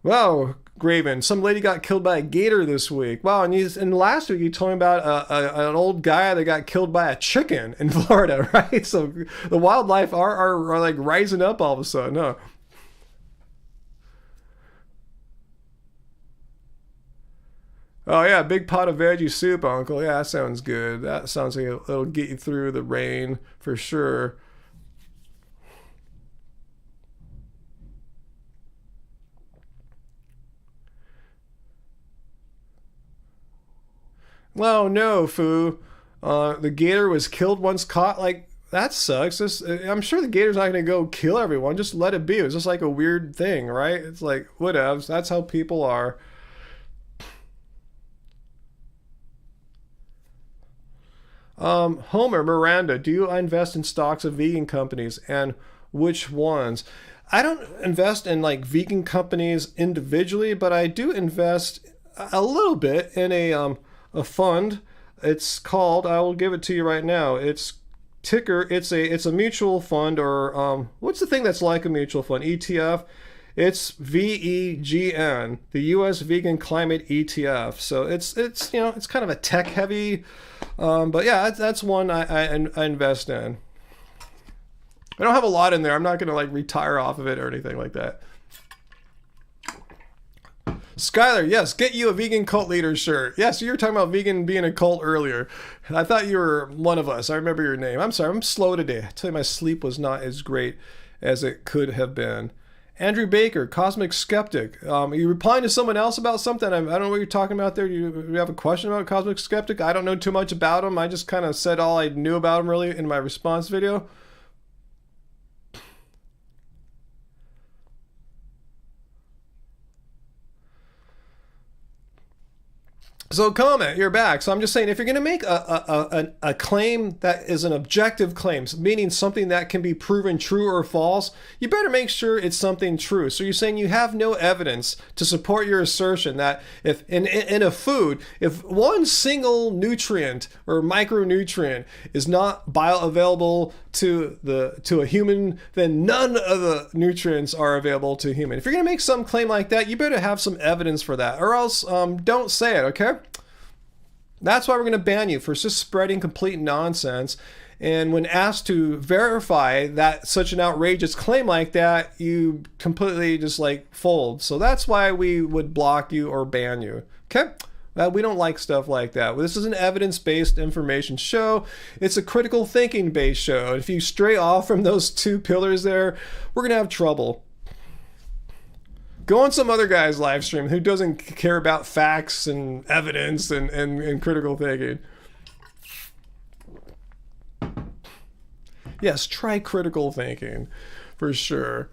Wow, Graven, some lady got killed by a gator this week. Wow, and last week you told me about an old guy that got killed by a chicken in Florida, right? So the wildlife are like rising up all of a sudden, huh? Oh yeah, big pot of veggie soup, Uncle. Yeah, that sounds good. That sounds like it'll get you through the rain for sure. Well, no, Foo. The gator was killed once caught. Like, that sucks. I'm sure the gator's not going to go kill everyone. Just let it be. It's just like a weird thing, right? It's like, whatevs. That's how people are. Homer, Miranda, do you invest in stocks of vegan companies and which ones? I don't invest in like vegan companies individually, but I do invest a little bit in a fund. It's called, I will give it to you right now. It's ticker. It's a mutual fund, or what's the thing that's like a mutual fund? ETF. It's VEGN, the U.S. Vegan Climate ETF. So it's kind of a tech heavy, but yeah, that's one I invest in. I don't have a lot in there. I'm not going to like retire off of it or anything like that. Skylar, yes, get you a vegan cult leader shirt. Yes, you were talking about vegan being a cult earlier. I thought you were one of us. I remember your name. I'm sorry, I'm slow today. I tell you, my sleep was not as great as it could have been. Andrew Baker, Cosmic Skeptic. Are you replying to someone else about something? I don't know what you're talking about there. Do you have a question about Cosmic Skeptic? I don't know too much about him. I just kind of said all I knew about him really in my response video. So comment, you're back. So I'm just saying, if you're going to make a claim that is an objective claim, meaning something that can be proven true or false, you better make sure it's something true. So you're saying you have no evidence to support your assertion that if in a food, if one single nutrient or micronutrient is not bioavailable to a human, then none of the nutrients are available to a human. If you're going to make some claim like that, you better have some evidence for that, or else don't say it, okay? That's why we're going to ban you for just spreading complete nonsense. And when asked to verify that such an outrageous claim like that, you completely just like fold. So that's why we would block you or ban you. Okay? We don't like stuff like that. This is an evidence-based information show. It's a critical thinking-based show. If you stray off from those two pillars there, we're going to have trouble. Go on some other guy's live stream who doesn't care about facts and evidence and critical thinking. Yes, try critical thinking for sure.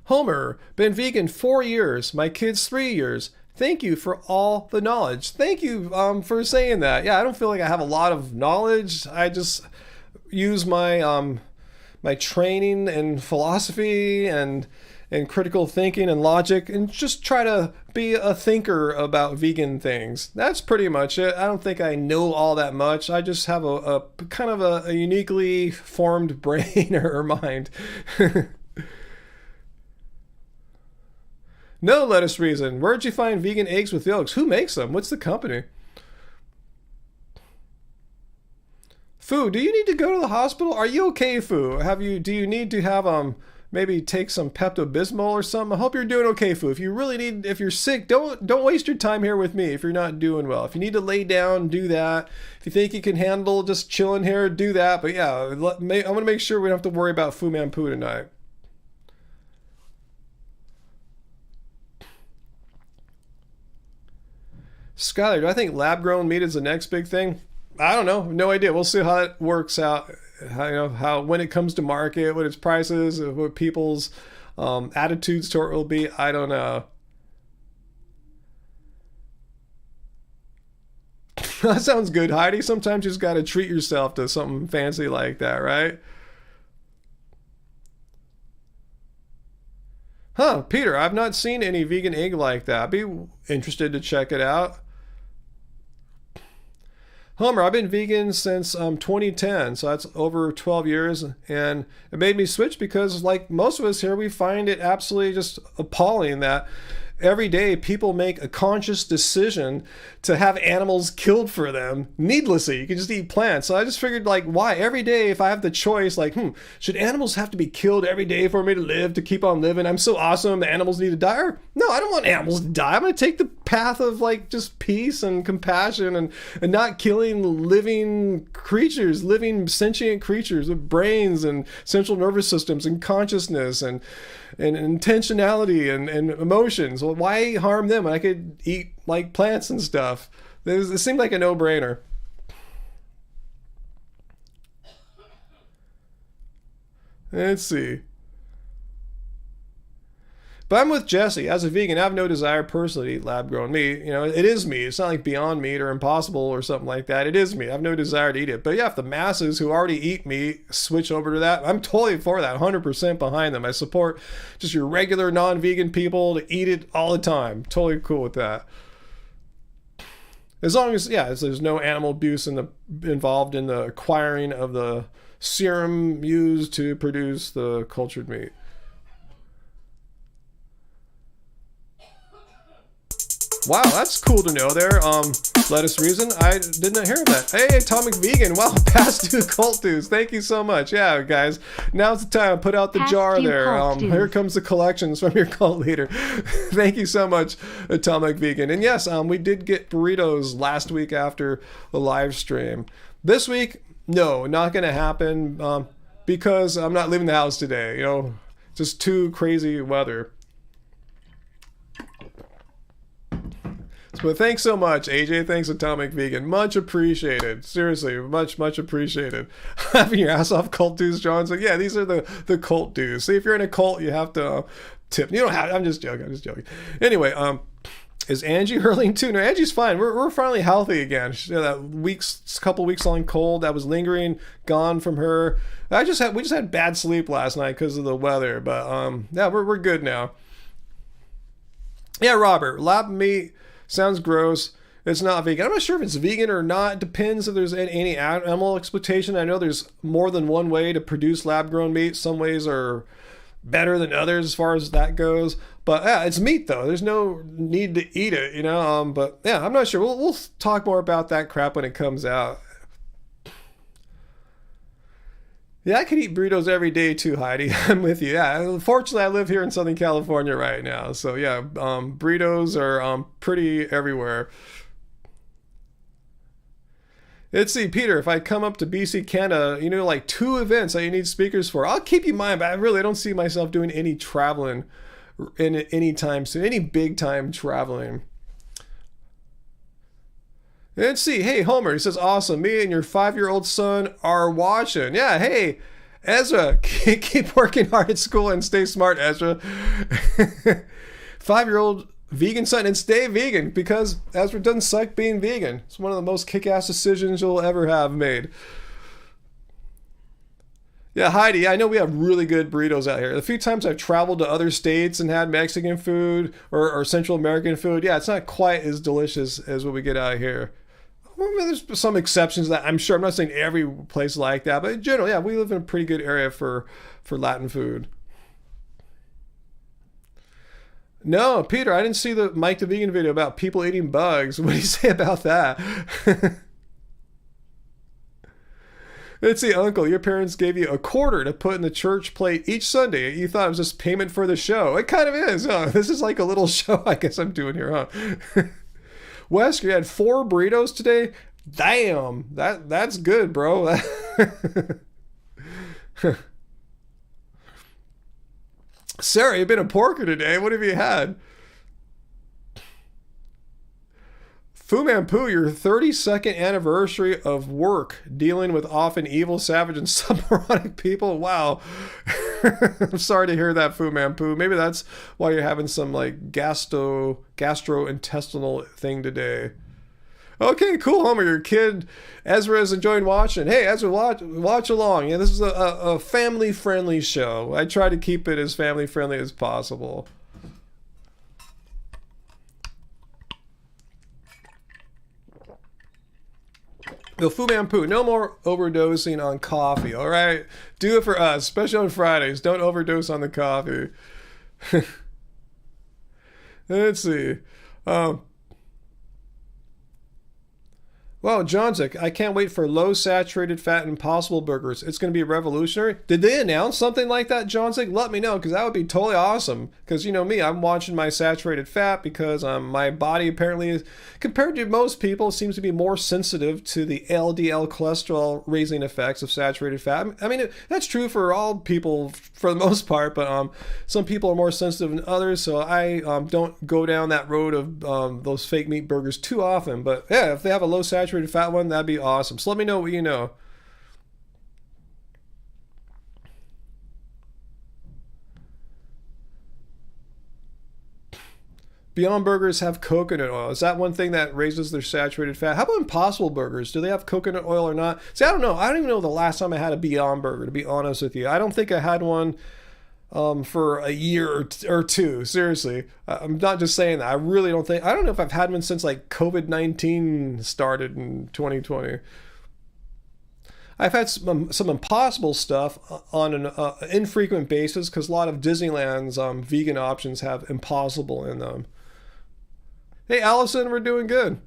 Homer, been vegan 4 years. My kids 3 years. Thank you for all the knowledge. Thank you for saying that. Yeah, I don't feel like I have a lot of knowledge. I just use my my training and philosophy and critical thinking and logic, and just try to be a thinker about vegan things. That's pretty much it. I don't think I know all that much. I just have a kind of a uniquely formed brain or mind. No, lettuce reason. Where'd you find vegan eggs with yolks? Who makes them? What's the company? Foo, do you need to go to the hospital? Are you okay, Foo? Do you need to have maybe take some Pepto-Bismol or something? I hope you're doing okay, Foo. If you're sick, don't waste your time here with me if you're not doing well. If you need to lay down, do that. If you think you can handle just chilling here, do that. But yeah, I want to make sure we don't have to worry about Fu Manpu tonight. Skylar, do I think lab-grown meat is the next big thing? I don't know. No idea. We'll see how it works out. How when it comes to market, what its prices, what people's attitudes toward it will be. I don't know. That sounds good, Heidi. Sometimes you just got to treat yourself to something fancy like that, right? Huh, Peter, I've not seen any vegan egg like that. I'd be interested to check it out. Homer, I've been vegan since 2010, so that's over 12 years, and it made me switch because, like most of us here, we find it absolutely just appalling that every day people make a conscious decision to have animals killed for them needlessly. You can just eat plants. So I just figured, like, why every day, if I have the choice, like, should animals have to be killed every day for me to live, to keep on living? I'm so awesome, the animals need to die. Or, no, I don't want animals to die. I'm going to take the path of, like, just peace and compassion and not killing living creatures, living sentient creatures with brains and central nervous systems and consciousness and intentionality and emotions. Well, why harm them when I could eat like plants and stuff? It seemed like a no-brainer. Let's see. But I'm with Jesse. As a vegan, I have no desire personally to eat lab-grown meat. You know, it is meat. It's not like Beyond Meat or Impossible or something like that. It is meat. I have no desire to eat it. But yeah, if the masses who already eat meat switch over to that, I'm totally for that. 100% behind them. I support just your regular non-vegan people to eat it all the time. Totally cool with that. As long as, yeah, there's no animal abuse involved in the acquiring of the serum used to produce the cultured meat. Wow, that's cool to know there. Lettuce Reason, I did not hear that. Hey, Atomic Vegan, wow, past due cult dudes. Thank you so much. Yeah, guys, now's the time. Put out the past jar there. Here comes the collections from your cult leader. Thank you so much, Atomic Vegan. And yes, we did get burritos last week after the live stream. This week, no, not going to happen because I'm not leaving the house today. You know, just too crazy weather. But thanks so much, AJ. Thanks, Atomic Vegan. Much appreciated. Seriously, much appreciated. Having your ass off cult dues, John. So yeah, these are the cult dues. See, if you're in a cult, you have to tip. You don't have. I'm just joking. Anyway, is Angie hurling too? No, Angie's fine. We're finally healthy again. That couple weeks long cold that was lingering, gone from her. We just had bad sleep last night because of the weather. But yeah, we're good now. Yeah, Robert, lab meat sounds gross. It's not vegan. I'm not sure if it's vegan or not. It depends if there's any animal exploitation. I know there's more than one way to produce lab-grown meat. Some ways are better than others as far as that goes. But yeah, it's meat though. There's no need to eat it, you know. But yeah, I'm not sure. We'll talk more about that crap when it comes out. Yeah, I could eat burritos every day too, Heidi. I'm with you. Yeah, fortunately, I live here in Southern California right now. So yeah, burritos are pretty everywhere. Let's see, Peter, if I come up to BC, Canada, you know, like 2 events that you need speakers for, I'll keep you in mind, but I really don't see myself doing any traveling in any time soon, any big time traveling. Let's see. Hey, Homer, he says, awesome. Me and your 5-year-old son are watching. Yeah, hey, Ezra, keep working hard at school and stay smart, Ezra. 5-year-old vegan son, and stay vegan because Ezra doesn't suck being vegan. It's one of the most kick-ass decisions you'll ever have made. Yeah, Heidi, I know we have really good burritos out here. The few times I've traveled to other states and had Mexican food or Central American food, yeah, it's not quite as delicious as what we get out here. Well, there's some exceptions that I'm sure. I'm not saying every place like that, but in general, yeah, we live in a pretty good area for Latin food. No, Peter, I didn't see the Mike the Vegan video about people eating bugs. What do you say about that? Let's see, Uncle, your parents gave you $0.25 to put in the church plate each Sunday. You thought it was just payment for the show. It kind of is. Huh? This is like a little show I guess I'm doing here, huh? Wesker, you had 4 burritos today? Damn, that's good, bro. Sarah, you've been a porker today. What have you had? Fu Manpu, your 32nd anniversary of work dealing with often evil, savage, and submoronic people. Wow. I'm sorry to hear that, Fu Man Poo. Maybe that's why you're having some like gastrointestinal thing today. Okay, cool, Homer. Your kid Ezra is enjoying watching. Hey, Ezra, watch along. Yeah, this is a family-friendly show. I try to keep it as family-friendly as possible. The Fu Man Poo, no more overdosing on coffee, all right? Do it for us, especially on Fridays. Don't overdose on the coffee. Let's see. Well, Johnzik, I can't wait for low saturated fat Impossible Burgers. It's going to be revolutionary. Did they announce something like that, Johnzik? Let me know, because that would be totally awesome. Because, you know me, I'm watching my saturated fat because my body apparently, is, compared to most people, seems to be more sensitive to the LDL cholesterol raising effects of saturated fat. I mean, that's true for all people for the most part, but some people are more sensitive than others, so I don't go down that road of those fake meat burgers too often. But yeah, if they have a low saturated fat one, that'd be awesome. So let me know what you know. Beyond Burgers have coconut oil. Is that one thing that raises their saturated fat? How about Impossible Burgers? Do they have coconut oil or not? See, I don't know. I don't even know the last time I had a Beyond Burger, to be honest with you. I don't think I had one for a year or two. Seriously. I'm not just saying that. I really don't think... I don't know if I've had one since like COVID-19 started in 2020. I've had some Impossible stuff on an infrequent basis because a lot of Disneyland's vegan options have Impossible in them. Hey, Allison, we're doing good.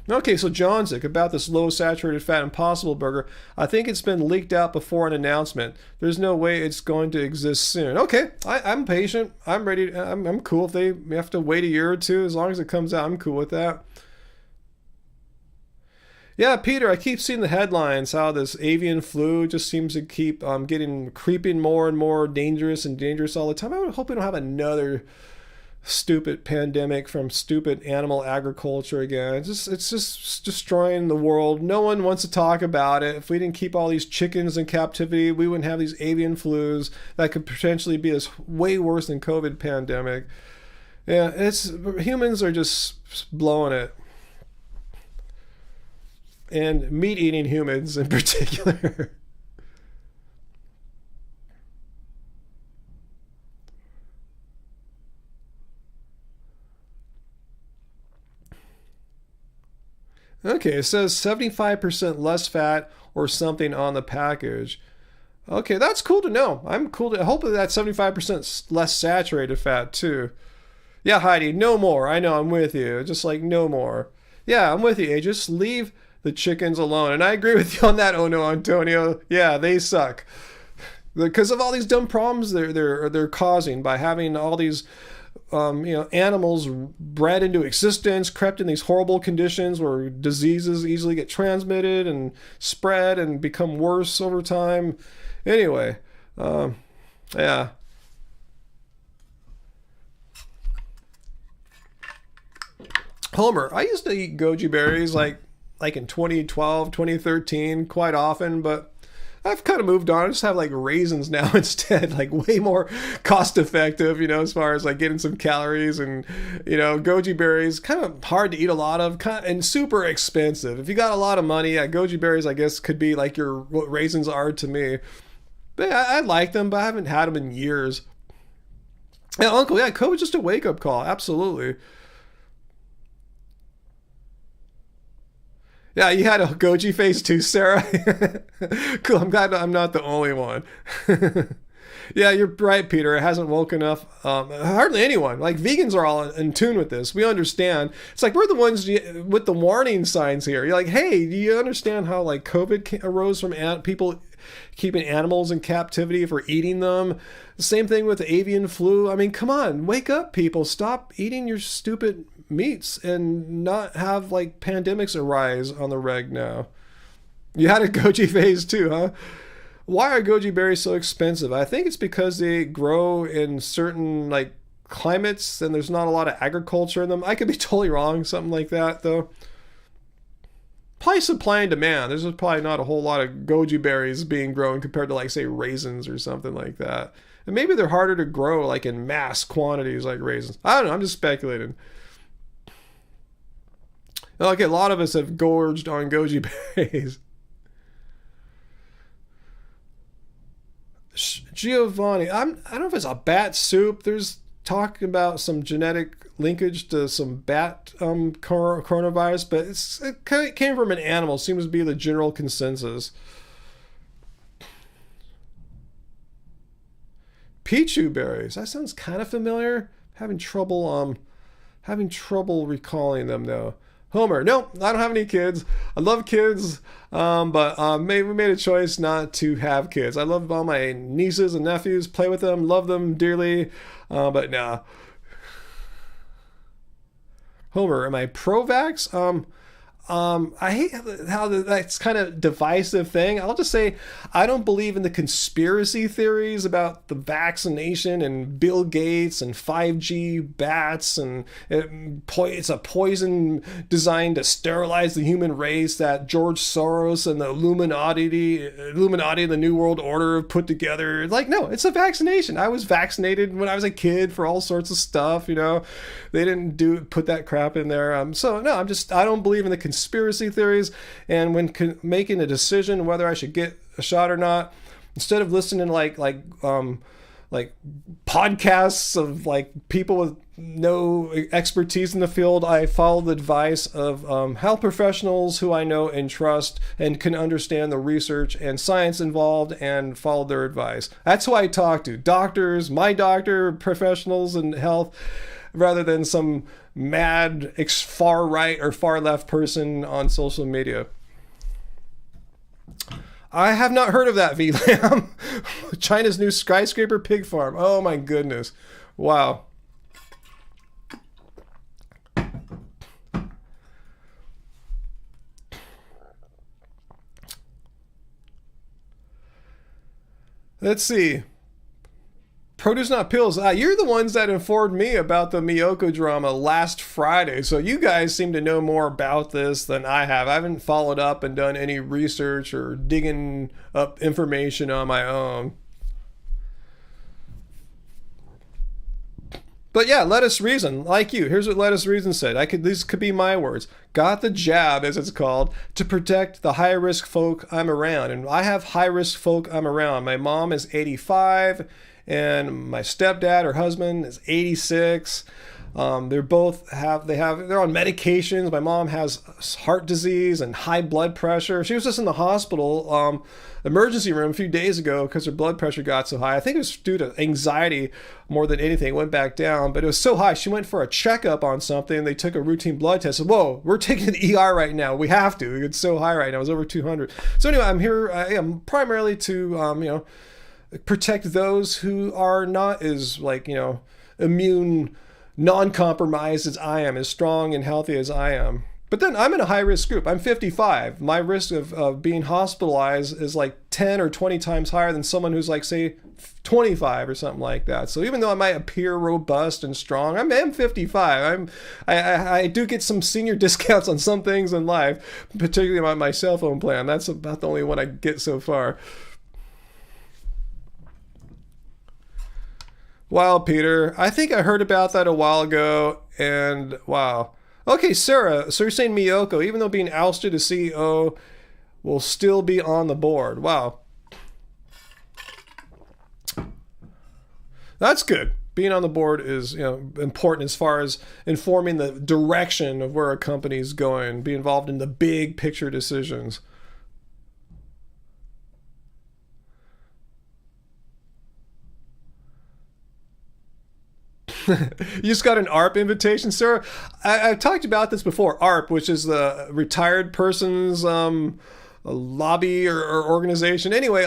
Okay, so Johnzik, about this low saturated fat Impossible Burger, I think it's been leaked out before an announcement. There's no way it's going to exist soon. Okay, I'm patient. I'm ready. I'm cool if they have to wait a year or two. As long as it comes out, I'm cool with that. Yeah, Peter, I keep seeing the headlines how this avian flu just seems to keep creeping more and more dangerous all the time. I hope we don't have another stupid pandemic from stupid animal agriculture again. It's just destroying the world. No one wants to talk about it. If we didn't keep all these chickens in captivity, we wouldn't have these avian flus that could potentially be this way worse than COVID pandemic. Yeah, humans are just blowing it. And meat-eating humans in particular. Okay, it says 75% less fat or something on the package. Okay, that's cool to know. I'm cool to... Hopefully that's 75% less saturated fat, too. Yeah, Heidi, no more. I know, I'm with you. Just like, no more. Yeah, I'm with you. Just leave the chickens alone. And I agree with you on that, oh no, Antonio. Yeah, they suck. Because of all these dumb problems they're causing by having all these animals bred into existence, crept in these horrible conditions where diseases easily get transmitted and spread and become worse over time. Anyway, yeah. Homer, I used to eat goji berries like in 2012, 2013 quite often, but I've kind of moved on. I just have like raisins now instead, like way more cost effective, as far as like getting some calories, and, goji berries, kind of hard to eat a lot of and super expensive. If you got a lot of money, goji berries, I guess, could be like what raisins are to me. But yeah, I like them, but I haven't had them in years. Yeah, Uncle, yeah, COVID's just a wake up call. Absolutely. Yeah, you had a goji face too, Sarah. Cool, I'm glad I'm not the only one. Yeah, you're right, Peter. It hasn't woken up hardly anyone. Like, vegans are all in tune with this. We understand. It's like we're the ones with the warning signs here. You're like, hey, do you understand how like COVID arose from people keeping animals in captivity for eating them? The same thing with the avian flu. I mean, come on, wake up, people. Stop eating your stupid meats and not have like pandemics arise on the reg now. You had a goji phase too, huh? Why are goji berries so expensive? I think it's because they grow in certain like climates and there's not a lot of agriculture in them. I could be totally wrong, something like that though. probably supply and demand. There's probably not a whole lot of goji berries being grown compared to, like, say, raisins or something like that. And maybe they're harder to grow, like, in mass quantities like raisins. I don't know. I'm just speculating. Okay, a lot of us have gorged on goji berries. Giovanni, I don't know if it's a bat soup. There's talking about some genetic linkage to some bat coronavirus, but it came from an animal. Seems to be the general consensus. Pichu berries. That sounds kind of familiar. Having trouble recalling them though. Homer, no, I don't have any kids. I love kids, but we made a choice not to have kids. I love all my nieces and nephews, play with them, love them dearly, but nah. Homer, am I pro-vax? I hate how that's kind of divisive thing. I'll just say I don't believe in the conspiracy theories about the vaccination and Bill Gates and 5G bats and it's a poison designed to sterilize the human race that George Soros and the Illuminati, the New World Order have put together. Like, no, it's a vaccination. I was vaccinated when I was a kid for all sorts of stuff, you know. They didn't put that crap in there. So no, I don't believe in the conspiracy theories. And when making a decision whether I should get a shot or not, instead of listening to like podcasts of like people with no expertise in the field, I follow the advice of health professionals who I know and trust and can understand the research and science involved and follow their advice. That's who I talk to. Doctors, my doctor, professionals in health, rather than some mad far right or far left person on social media. I have not heard of that, VLAM. China's new skyscraper pig farm. Oh my goodness. Wow. Let's see. Produce Not Pills. You're the ones that informed me about the Miyoko drama last Friday, so you guys seem to know more about this than I have. I haven't followed up and done any research or digging up information on my own. But yeah, Let Us Reason, like you. Here's what Let Us Reason said. These could be my words. Got the jab, as it's called, to protect the high-risk folk I'm around. And I have high-risk folk I'm around. My mom is 85, and my stepdad, her husband, is 86. They're on medications. My mom has heart disease and high blood pressure. She was just in the hospital, emergency room a few days ago because her blood pressure got so high. I think it was due to anxiety more than anything. It went back down, but it was so high. She went for a checkup on something. They took a routine blood test. Said, whoa, we're taking the ER right now. We have to. It's so high right now. It was over 200. So anyway, I'm here primarily to, protect those who are not as immune, non-compromised as I am, as strong and healthy as I am. But then I'm in a high-risk group. I'm 55. My risk of being hospitalized is like 10 or 20 times higher than someone who's like, say, 25 or something like that. So even though I might appear robust and strong, I'm 55. I do get some senior discounts on some things in life, particularly on my cell phone plan. That's about the only one I get so far. Wow, Peter. I think I heard about that a while ago, and wow. Okay, Sarah, so you're saying Miyoko, even though being ousted as CEO, will still be on the board. Wow. That's good. Being on the board is important as far as informing the direction of where a company is going, be involved in the big picture decisions. You just got an ARP invitation, sir. I've talked about this before. ARP, which is the retired person's lobby or organization. Anyway,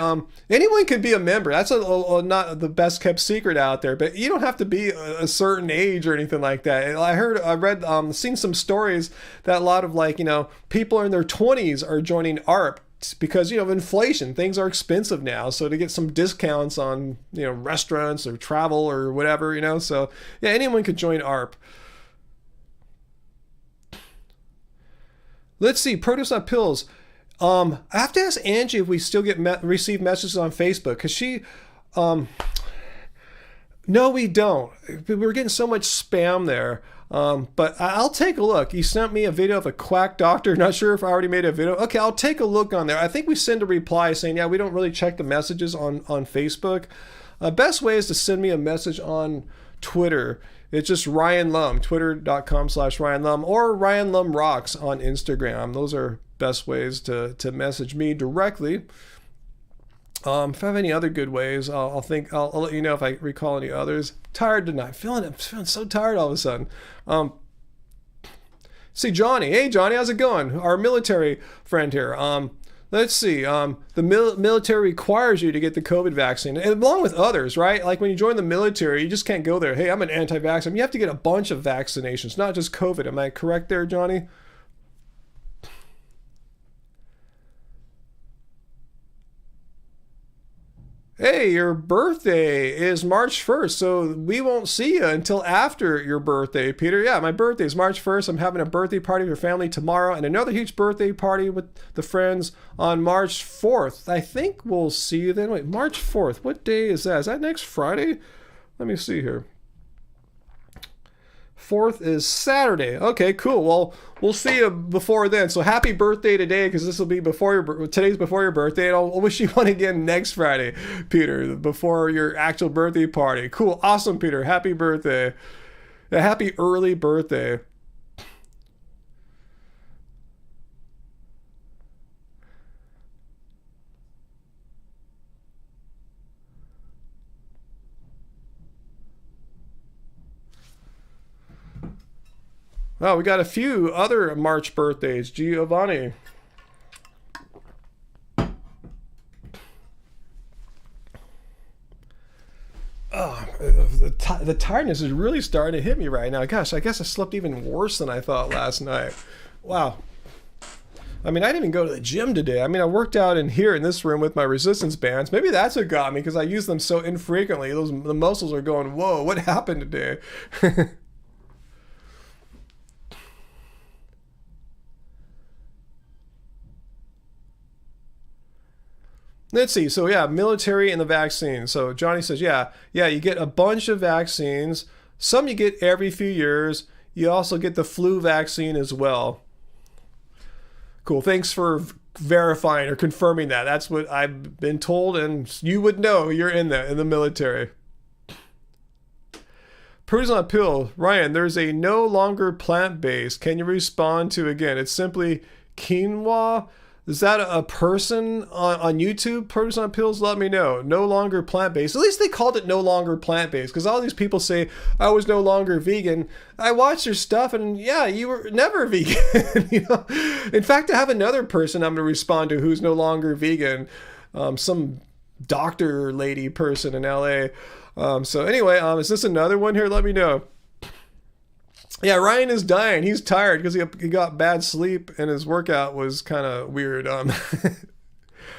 anyone can be a member. That's not the best kept secret out there, but you don't have to be a certain age or anything like that. Seen some stories that a lot of people in their 20s are joining ARP. Because of inflation, things are expensive now, so to get some discounts on restaurants or travel or whatever, so yeah, anyone could join ARP. Let's see. Produce on pills. I have to ask Angie if we still get receive messages on Facebook, because she, no, we don't. We're getting so much spam there. But I'll take a look. You sent me a video of a quack doctor. Not sure if I already made a video. Okay, I'll take a look on there. I think we send a reply saying, yeah, we don't really check the messages on Facebook. Best way is to send me a message on Twitter. It's just Ryan Lum, twitter.com/Ryan Lum, or Ryan Lum Rocks on Instagram. Those are best ways to message me directly. If I have any other good ways, I'll let you know if I recall any others. Tired tonight. I'm feeling so tired all of a sudden. See Johnny. Hey Johnny, how's it going? Our military friend here. Let's see. The military requires you to get the COVID vaccine, and along with others, right? Like when you join the military, you just can't go there. Hey, I'm an anti-vaxxer. You have to get a bunch of vaccinations, not just COVID. Am I correct there, Johnny? Hey, your birthday is March 1st, so we won't see you until after your birthday, Peter. Yeah, my birthday is March 1st. I'm having a birthday party with your family tomorrow, and another huge birthday party with the friends on March 4th. I think we'll see you then. Wait, March 4th. What day is that? Is that next Friday? Let me see here. 4th is Saturday. Okay, cool. Well, we'll see you before then. So happy birthday today, because this will be today's before your birthday, and I'll wish you one again next Friday, Peter, before your actual birthday party. Cool. Awesome, Peter. Happy birthday. A happy early birthday. Oh, we got a few other March birthdays. Giovanni. Oh, the tiredness is really starting to hit me right now. Gosh, I guess I slept even worse than I thought last night. Wow. I mean, I didn't even go to the gym today. I mean, I worked out in here in this room with my resistance bands. Maybe that's what got me, because I use them so infrequently. The muscles are going, whoa, what happened today? Let's see. So yeah, military and the vaccine. So Johnny says, yeah, you get a bunch of vaccines. Some you get every few years. You also get the flu vaccine as well. Cool. Thanks for verifying or confirming that. That's what I've been told, and you would know you're in the military. Produce on a pill. Ryan, there's a no longer plant-based. Can you respond to again? It's simply quinoa. Is that a person on YouTube? Produce on pills? Let me know. No longer plant-based. At least they called it no longer plant-based, because all these people say, I was no longer vegan. I watched your stuff, and yeah, you were never vegan. You know? In fact, I have another person I'm going to respond to who's no longer vegan. Some doctor lady person in LA. So anyway, is this another one here? Let me know. Yeah, Ryan is dying. He's tired because he got bad sleep and his workout was kind of weird.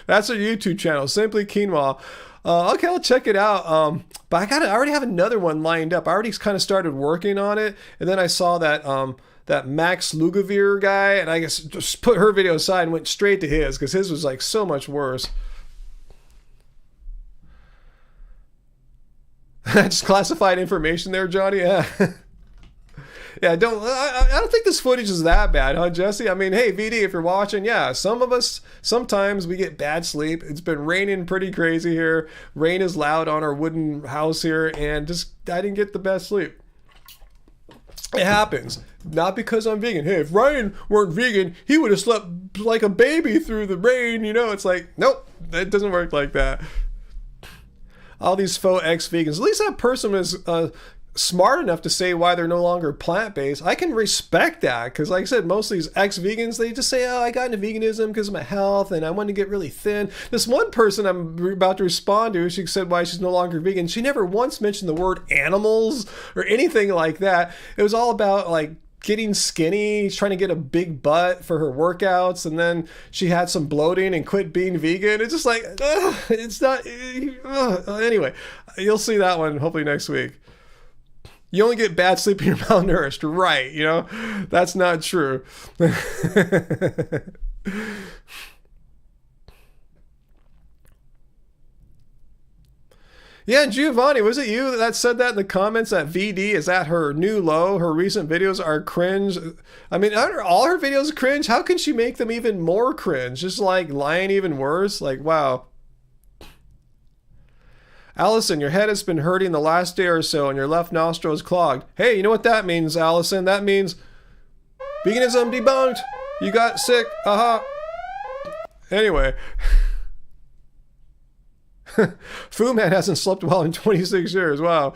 That's our YouTube channel, Simply Quinoa. Okay, I'll check it out. But I already have another one lined up. I already kind of started working on it, and then I saw that Max Lugavere guy, and I guess just put her video aside and went straight to his, because his was like so much worse. Just classified information there, Johnny. Yeah. Yeah, I don't think this footage is that bad, huh, Jesse? I mean, hey, VD, if you're watching, yeah, some of us, sometimes we get bad sleep. It's been raining pretty crazy here. Rain is loud on our wooden house here, and I didn't get the best sleep. It happens. Not because I'm vegan. Hey, if Ryan weren't vegan, he would have slept like a baby through the rain. You know, it's like, nope, that doesn't work like that. All these faux ex-vegans. At least that person was smart enough to say why they're no longer plant-based. I can respect that, because like I said, most of these ex-vegans, they just say, oh, I got into veganism because of my health and I wanted to get really thin. This one person I'm about to respond to, she said why she's no longer vegan. She never once mentioned the word animals or anything like that. It was all about like getting skinny, trying to get a big butt for her workouts, and then she had some bloating and quit being vegan. It's just like, it's not, anyway, you'll see that one hopefully next week. You only get bad sleep when you're malnourished. Right, you know? That's not true. Yeah, Giovanni, was it you that said that in the comments that VD is at her new low? Her recent videos are cringe. I mean, aren't all her videos cringe? How can she make them even more cringe? Just like lying even worse? Like, wow. Allison, your head has been hurting the last day or so and your left nostril is clogged. Hey, you know what that means, Allison? That means veganism debunked. You got sick. Aha. Anyway. Fu Man hasn't slept well in 26 years. Wow.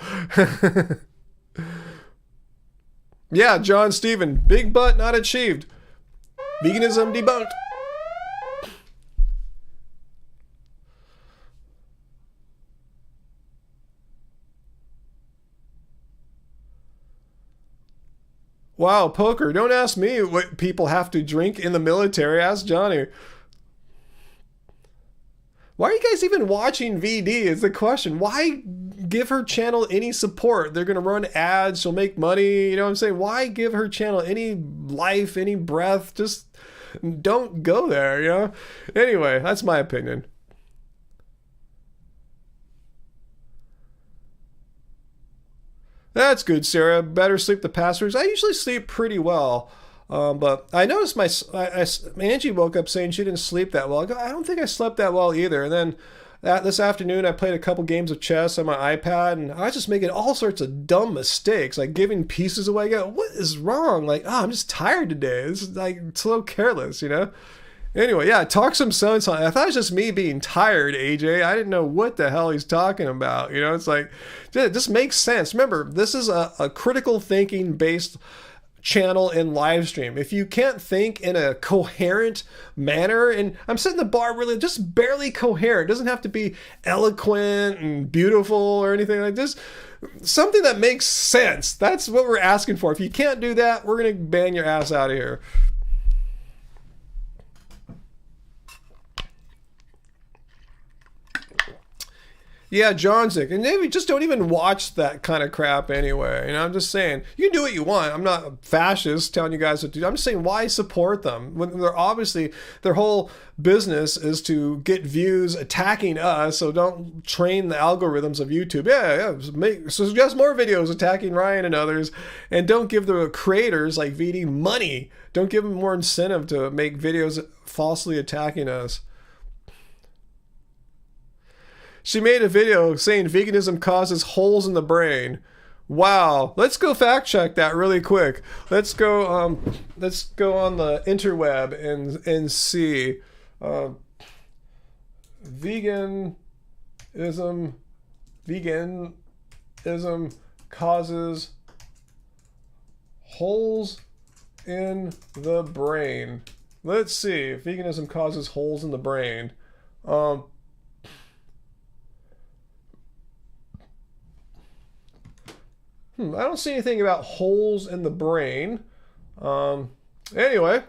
Yeah, John Steven. Big butt not achieved. Veganism debunked. Wow, Poker. Don't ask me what people have to drink in the military. Ask Johnny. Why are you guys even watching VD is the question. Why give her channel any support? They're going to run ads. She'll make money. You know what I'm saying? Why give her channel any life, any breath? Just don't go there, you know? Anyway, that's my opinion. That's good, Sarah. Better sleep the past weeks. I usually sleep pretty well. But I noticed Angie woke up saying she didn't sleep that well. I go, I don't think I slept that well either. And then this afternoon, I played a couple games of chess on my iPad, and I was just making all sorts of dumb mistakes, like giving pieces away. I go, what is wrong? Like, oh, I'm just tired today. This is like so careless, you know? Anyway, yeah, talk some sense on it. I thought it was just me being tired, AJ. I didn't know what the hell he's talking about. You know, it's like, it just makes sense. Remember, this is a critical thinking based channel and live stream. If you can't think in a coherent manner, and I'm setting the bar really just barely coherent, it doesn't have to be eloquent and beautiful or anything like this, something that makes sense. That's what we're asking for. If you can't do that, we're going to ban your ass out of here. Yeah, Johnzik. And maybe just don't even watch that kind of crap anyway. You know, I'm just saying, you can do what you want. I'm not a fascist telling you guys what to do. I'm just saying, why support them? When they're obviously, their whole business is to get views attacking us, so don't train the algorithms of YouTube. Suggest more videos attacking Ryan and others, and don't give the creators like VD money. Don't give them more incentive to make videos falsely attacking us. She made a video saying veganism causes holes in the brain. Wow. Let's go fact check that really quick. Let's go on the interweb and see. Veganism causes holes in the brain. Let's see if veganism causes holes in the brain. I don't see anything about holes in the brain. Anyway,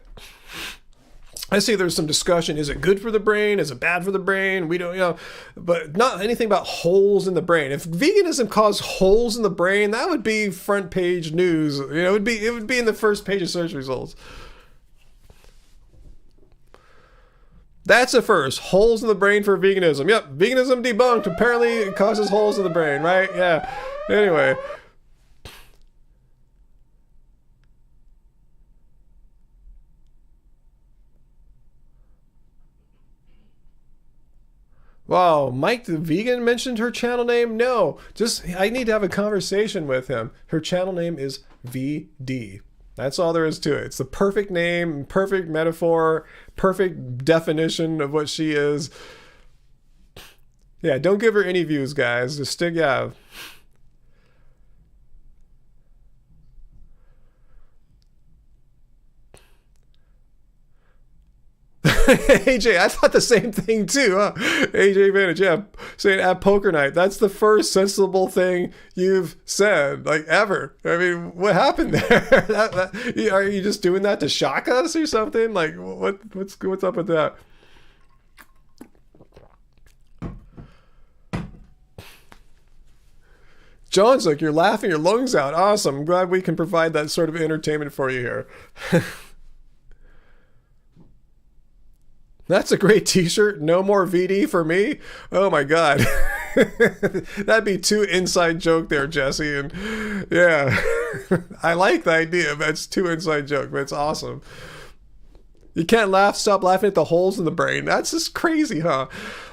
I see there's some discussion. Is it good for the brain? Is it bad for the brain? We don't, you know, but not anything about holes in the brain. If veganism caused holes in the brain, that would be front page news. You know, it would be in the first page of search results. That's a first. Holes in the brain for veganism. Yep, veganism debunked. Apparently it causes holes in the brain, right? Yeah. Anyway. Wow, Mike the Vegan mentioned her channel name? No, just I need to have a conversation with him. Her channel name is VD. That's all there is to it. It's the perfect name, perfect metaphor, perfect definition of what she is. Yeah, don't give her any views, guys. Just stick, yeah. AJ, I thought the same thing too, huh? AJ Advantage, yeah, saying at poker night. That's the first sensible thing you've said, like, ever. I mean, what happened there? Are you just doing that to shock us or something? Like, what's up with that? John's like, you're laughing your lungs out. Awesome. I'm glad we can provide that sort of entertainment for you here. That's a great t-shirt. No more VD for me. Oh my God. That'd be too inside joke there, Jesse. And yeah, I like the idea, but it's too inside joke, but it's awesome. You can't stop laughing at the holes in the brain. That's just crazy, huh?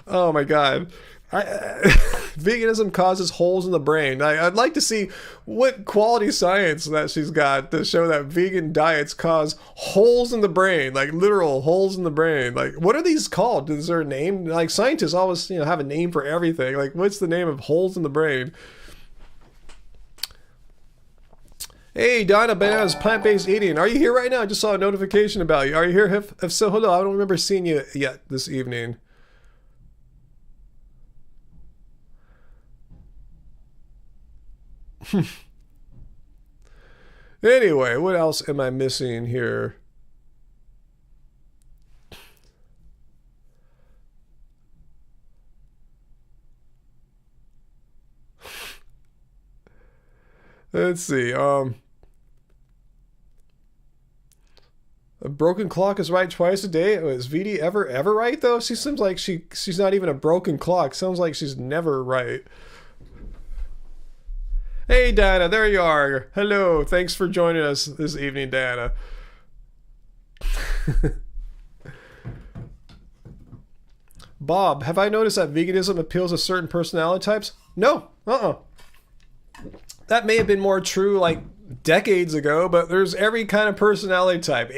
Oh my God. Veganism causes holes in the brain. I'd like to see what quality science that she's got to show that vegan diets cause holes in the brain, like literal holes in the brain. Like, what are these called? Is there a name? Like, scientists always, have a name for everything. Like, what's the name of holes in the brain? Hey, Donna Bananas, plant-based eating. Are you here right now? I just saw a notification about you. Are you here? If so, hello. I don't remember seeing you yet this evening. Anyway, what else am I missing here? Let's see. A broken clock is right twice a day. Is VD ever right though? She seems like she's not even a broken clock. Sounds like she's never right. Hey, Dana, there you are. Hello. Thanks for joining us this evening, Dana. Bob, have I noticed that veganism appeals to certain personality types? No. That may have been more true like decades ago, but there's every kind of personality type.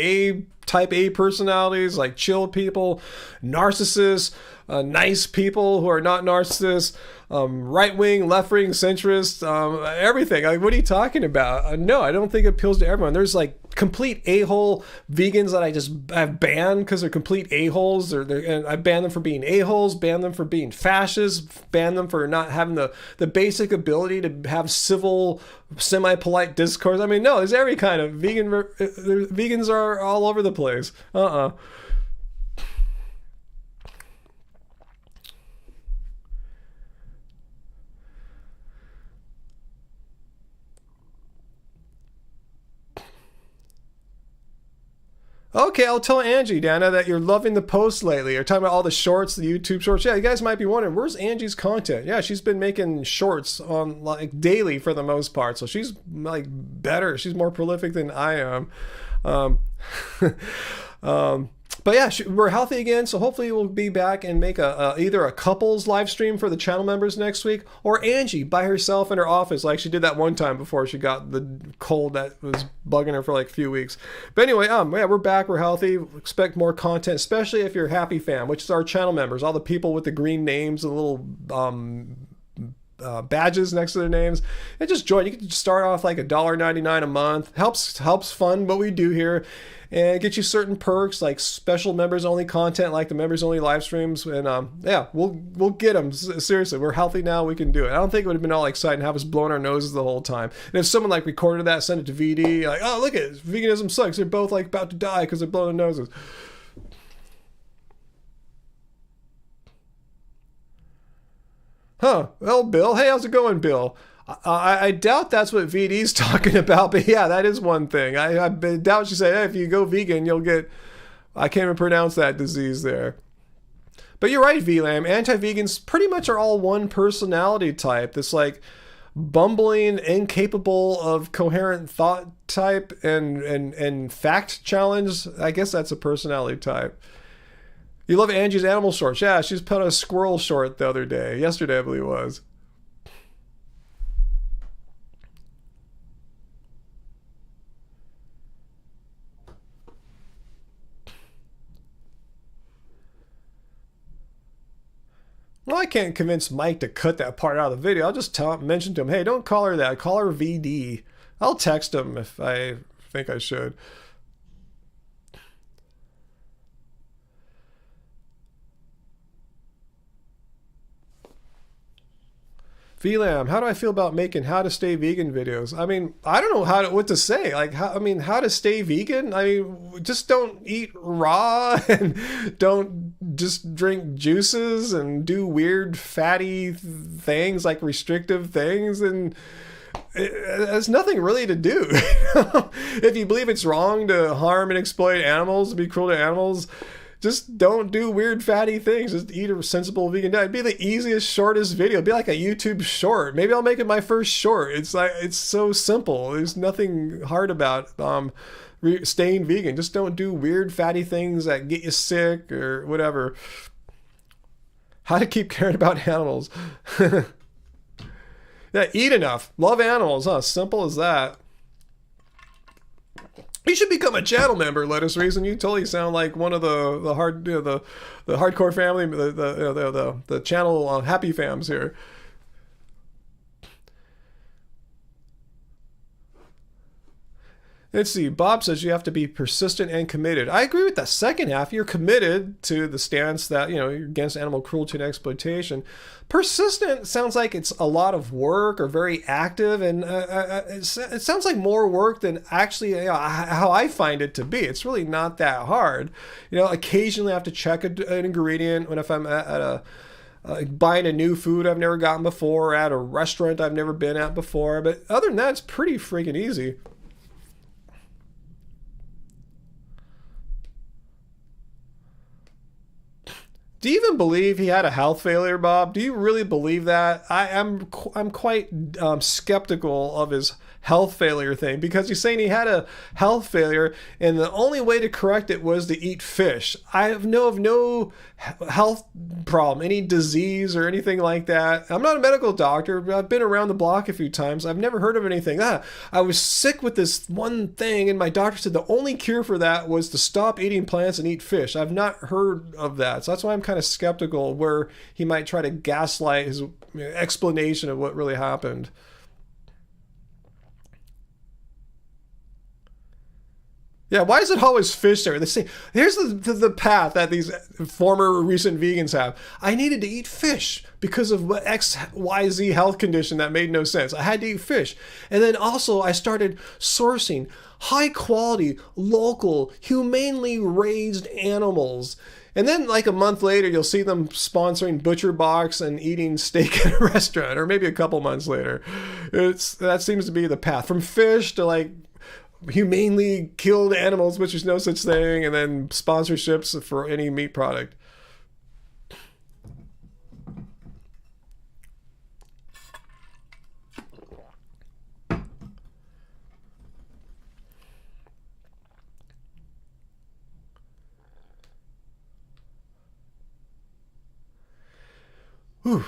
Type A personalities, like chill people, narcissists, nice people who are not narcissists, right-wing, left-wing, centrist, everything. Like, what are you talking about? No, I don't think it appeals to everyone. There's like complete a-hole vegans that I've banned because they're complete a-holes. And I banned them for being a-holes, banned them for being fascists, banned them for not having the basic ability to have civil, semi-polite discourse. I mean, no, there's every kind of vegan. Vegans are all over the place. Okay, I'll tell Angie, Dana, that you're loving the posts lately. You're talking about all the shorts, the YouTube shorts. Yeah, you guys might be wondering, where's Angie's content? Yeah, she's been making shorts on like daily for the most part. So she's like better. She's more prolific than I am. But yeah, we're healthy again, so hopefully we'll be back and make either a couples live stream for the channel members next week, or Angie by herself in her office like she did that one time before she got the cold that was bugging her for like a few weeks. But anyway, yeah, we're back, we're healthy, expect more content, especially if you're Happy Fam, which is our channel members, all the people with the green names, the little badges next to their names, and just join. You can start off like $1.99 a month. Helps fund what we do here, and get you certain perks like special members only content, like the members only live streams. And yeah, we'll get them. Seriously, we're healthy now. We can do it. I don't think it would have been all exciting to have us blowing our noses the whole time. And if someone like recorded that, sent it to VD, like, oh, look at it, veganism sucks. They're both like about to die because they're blowing their noses. Huh. Well, Bill. Hey, how's it going, Bill? I doubt that's what VD's talking about, but yeah, that is one thing. I doubt she said, hey, if you go vegan, you'll get, I can't even pronounce that disease there. But you're right, VLAM. Anti-vegans pretty much are all one personality type. This like bumbling, incapable of coherent thought type and fact challenge. I guess that's a personality type. You love Angie's animal shorts. Yeah, she's put a squirrel short the other day. Yesterday, I believe it was. Well, I can't convince Mike to cut that part out of the video. I'll just mention to him, hey, don't call her that. Call her VD. I'll text him if I think I should. VLAM, how do I feel about making how to stay vegan videos? I mean, I don't know what to say. Like, how to stay vegan? I mean, just don't eat raw and don't just drink juices and do weird fatty things, like restrictive things, and there's nothing really to do. If you believe it's wrong to harm and exploit animals, to be cruel to animals, just don't do weird fatty things. Just eat a sensible vegan diet. It'd be the easiest, shortest video. It'd be like a YouTube short. Maybe I'll make it my first short. It's like, it's so simple. There's nothing hard about staying vegan. Just don't do weird fatty things that get you sick or whatever. How to keep caring about animals. Yeah, eat enough. Love animals, huh? Simple as that. You should become a channel member, Lettuce Reason. You totally sound like one of the hardcore family, the channel happy fams here. Let's see. Bob says you have to be persistent and committed. I agree with the second half. You're committed to the stance that, you're against animal cruelty and exploitation. Persistent sounds like it's a lot of work or very active, and it sounds like more work than actually how I find it to be. It's really not that hard. Occasionally I have to check an ingredient if I'm at buying a new food I've never gotten before, or at a restaurant I've never been at before. But other than that, it's pretty freaking easy. Do you even believe he had a health failure, Bob? Do you really believe that? I'm quite skeptical of his health failure thing, because he's saying he had a health failure and the only way to correct it was to eat fish. I know of no health problem, any disease or anything like that. I'm not a medical doctor, but I've been around the block a few times. I've never heard of anything. I was sick with this one thing and my doctor said the only cure for that was to stop eating plants and eat fish. I've not heard of that. So that's why I'm kind of skeptical where he might try to gaslight his explanation of what really happened. Yeah, why is it always fish there? They say, here's the path that these former recent vegans have. I needed to eat fish because of XYZ health condition that made no sense. I had to eat fish. And then also I started sourcing high quality, local, humanely raised animals. And then like a month later, you'll see them sponsoring Butcher Box and eating steak at a restaurant, or maybe a couple months later. That seems to be the path. From fish to like humanely killed animals, which is no such thing, and then sponsorships for any meat product. Whew.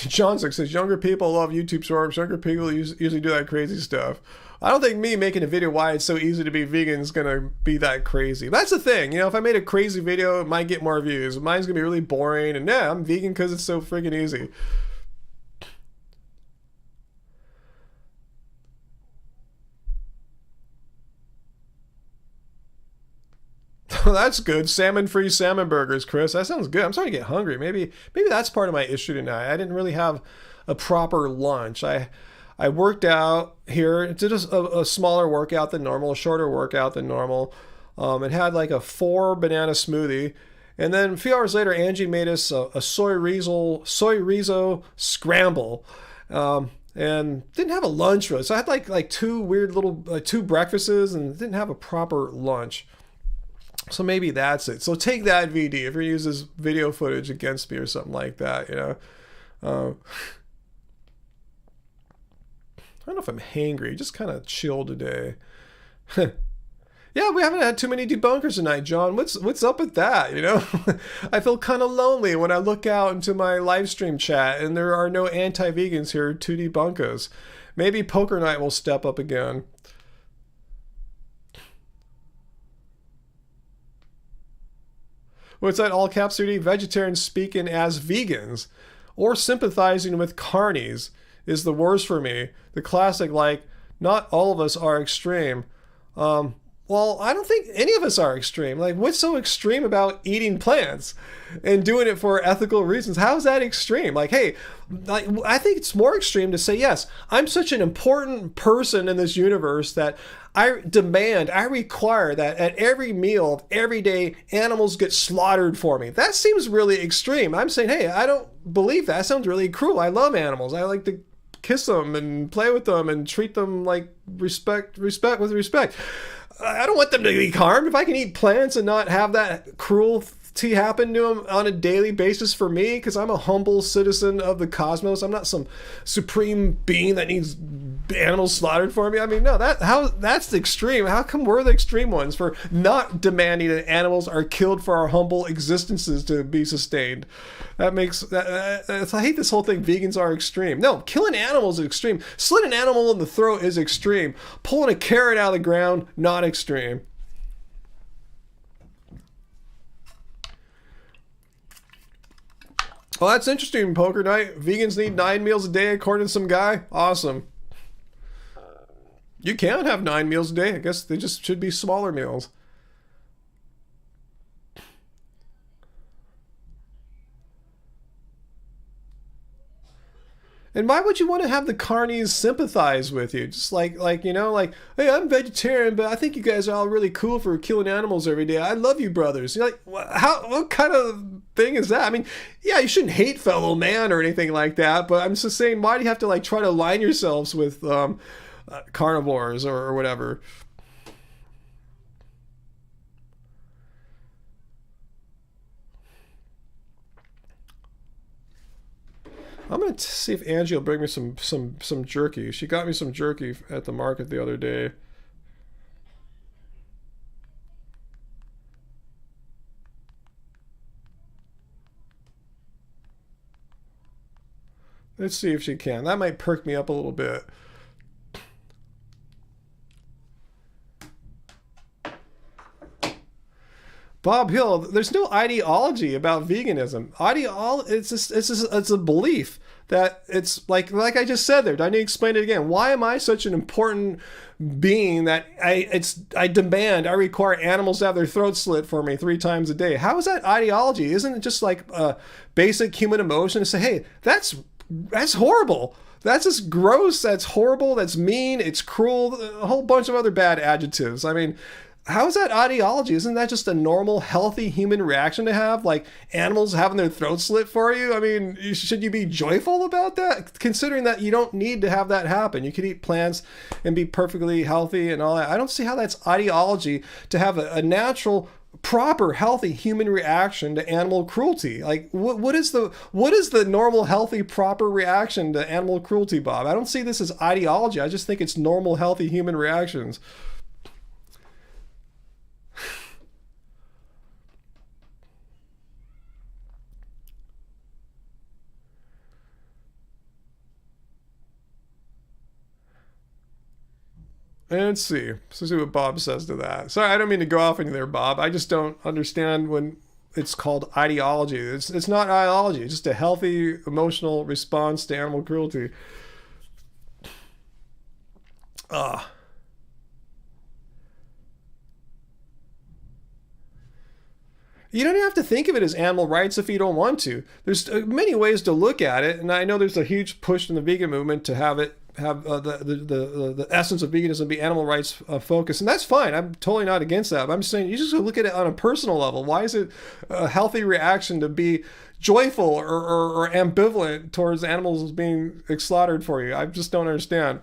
Johnson says, younger people love YouTube shorts. Younger people usually do that crazy stuff. I don't think me making a video why it's so easy to be vegan is going to be that crazy. That's the thing. If I made a crazy video, it might get more views. Mine's going to be really boring. And yeah, I'm vegan because it's so freaking easy. That's good. Salmon-free salmon burgers, Chris. That sounds good. I'm starting to get hungry. Maybe that's part of my issue tonight. I didn't really have a proper lunch. I worked out here. Did a smaller workout than normal, a shorter workout than normal. It had like a 4 banana smoothie. And then a few hours later, Angie made us a soy rizo scramble. And didn't have a lunch really. So I had like two weird little, 2 breakfasts and didn't have a proper lunch. So maybe that's it. So take that, VD, if you're going to use this video footage against me or something like that, I don't know if I'm hangry. Just kind of chill today. Yeah, we haven't had too many debunkers tonight, John. What's up with that, I feel kind of lonely when I look out into my live stream chat and there are no anti-vegans here to debunk us. Maybe Poker Night will step up again. What's that all caps 3D? Vegetarians speaking as vegans or sympathizing with carnies is the worst for me. The classic, like, not all of us are extreme. Well, I don't think any of us are extreme. Like, what's so extreme about eating plants and doing it for ethical reasons? How is that extreme? Like, hey, like, I think it's more extreme to say, yes, I'm such an important person in this universe that I demand, I require that at every meal of every day, animals get slaughtered for me. That seems really extreme. I'm saying, hey, I don't believe that. That sounds really cruel. I love animals. I like to kiss them and play with them and treat them like respect with respect. I don't want them to be harmed. If I can eat plants and not have that cruelty happen to them on a daily basis for me, because I'm a humble citizen of the cosmos. I'm not some supreme being that needs animals slaughtered for me. I mean, no, that's the extreme. How come we're the extreme ones for not demanding that animals are killed for our humble existences to be sustained? That makes that. I hate this whole thing. Vegans are extreme. No, killing animals is extreme. Slitting an animal in the throat is extreme. Pulling a carrot out of the ground, not extreme. Well, that's interesting, Poker Night. Vegans need 9 meals a day, according to some guy. Awesome. You can have 9 meals a day. I guess they just should be smaller meals. And why would you want to have the carnies sympathize with you? Just like hey, I'm vegetarian, but I think you guys are all really cool for killing animals every day. I love you, brothers. You're like, what kind of thing is that? I mean, yeah, you shouldn't hate fellow man or anything like that, but I'm just saying, why do you have to like try to align yourselves with carnivores or whatever? I'm gonna see if Angie will bring me some jerky. She got me some jerky at the market the other day. Let's see if she can. That might perk me up a little bit. Bob Hill, there's no ideology about veganism. It's a belief that it's like I just said there. I need to explain it again. Why am I such an important being that I demand, I require animals to have their throats slit for me 3 times a day? How is that ideology? Isn't it just like a basic human emotion to say, hey, that's horrible. That's just gross. That's horrible. That's mean. It's cruel. A whole bunch of other bad adjectives. I mean, how is that ideology? Isn't that just a normal, healthy human reaction to have? Like animals having their throats slit for you? I mean, should you be joyful about that? Considering that you don't need to have that happen. You can eat plants and be perfectly healthy and all that. I don't see how that's ideology to have a natural, proper, healthy human reaction to animal cruelty. Like, what is the normal, healthy, proper reaction to animal cruelty, Bob? I don't see this as ideology. I just think it's normal, healthy human reactions. And let's see what Bob says to that. Sorry, I don't mean to go off into there, Bob. I just don't understand when it's called ideology. It's not ideology. It's just a healthy emotional response to animal cruelty. You don't have to think of it as animal rights if you don't want to. There's many ways to look at it, and I know there's a huge push in the vegan movement to have the essence of veganism be animal rights focused, and that's fine. I'm totally not against that. But I'm just saying you just look at it on a personal level. Why is it a healthy reaction to be joyful or ambivalent towards animals being slaughtered for you? I just don't understand.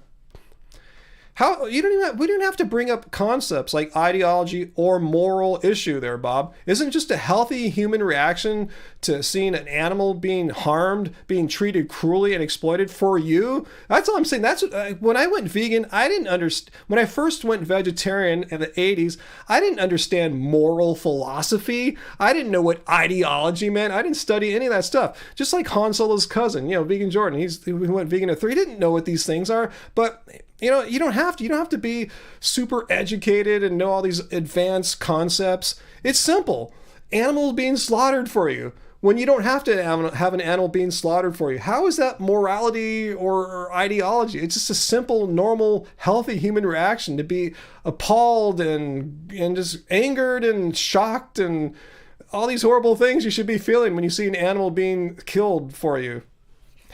We don't have to bring up concepts like ideology or moral issue there, Bob. Isn't it just a healthy human reaction to seeing an animal being harmed, being treated cruelly and exploited for you? That's all I'm saying. That's when I went vegan, I didn't understand. When I first went vegetarian in the 80s, I didn't understand moral philosophy. I didn't know what ideology meant. I didn't study any of that stuff. Just like Han Solo's cousin, Vegan Jordan, he went vegan at 3. He didn't know what these things are, but you don't have to be super educated and know all these advanced concepts. It's simple. Animals being slaughtered for you. when you don't have to have an animal being slaughtered for you? How is that morality or ideology? It's just a simple, normal, healthy human reaction to be appalled and just angered and shocked and all these horrible things you should be feeling when you see an animal being killed for you.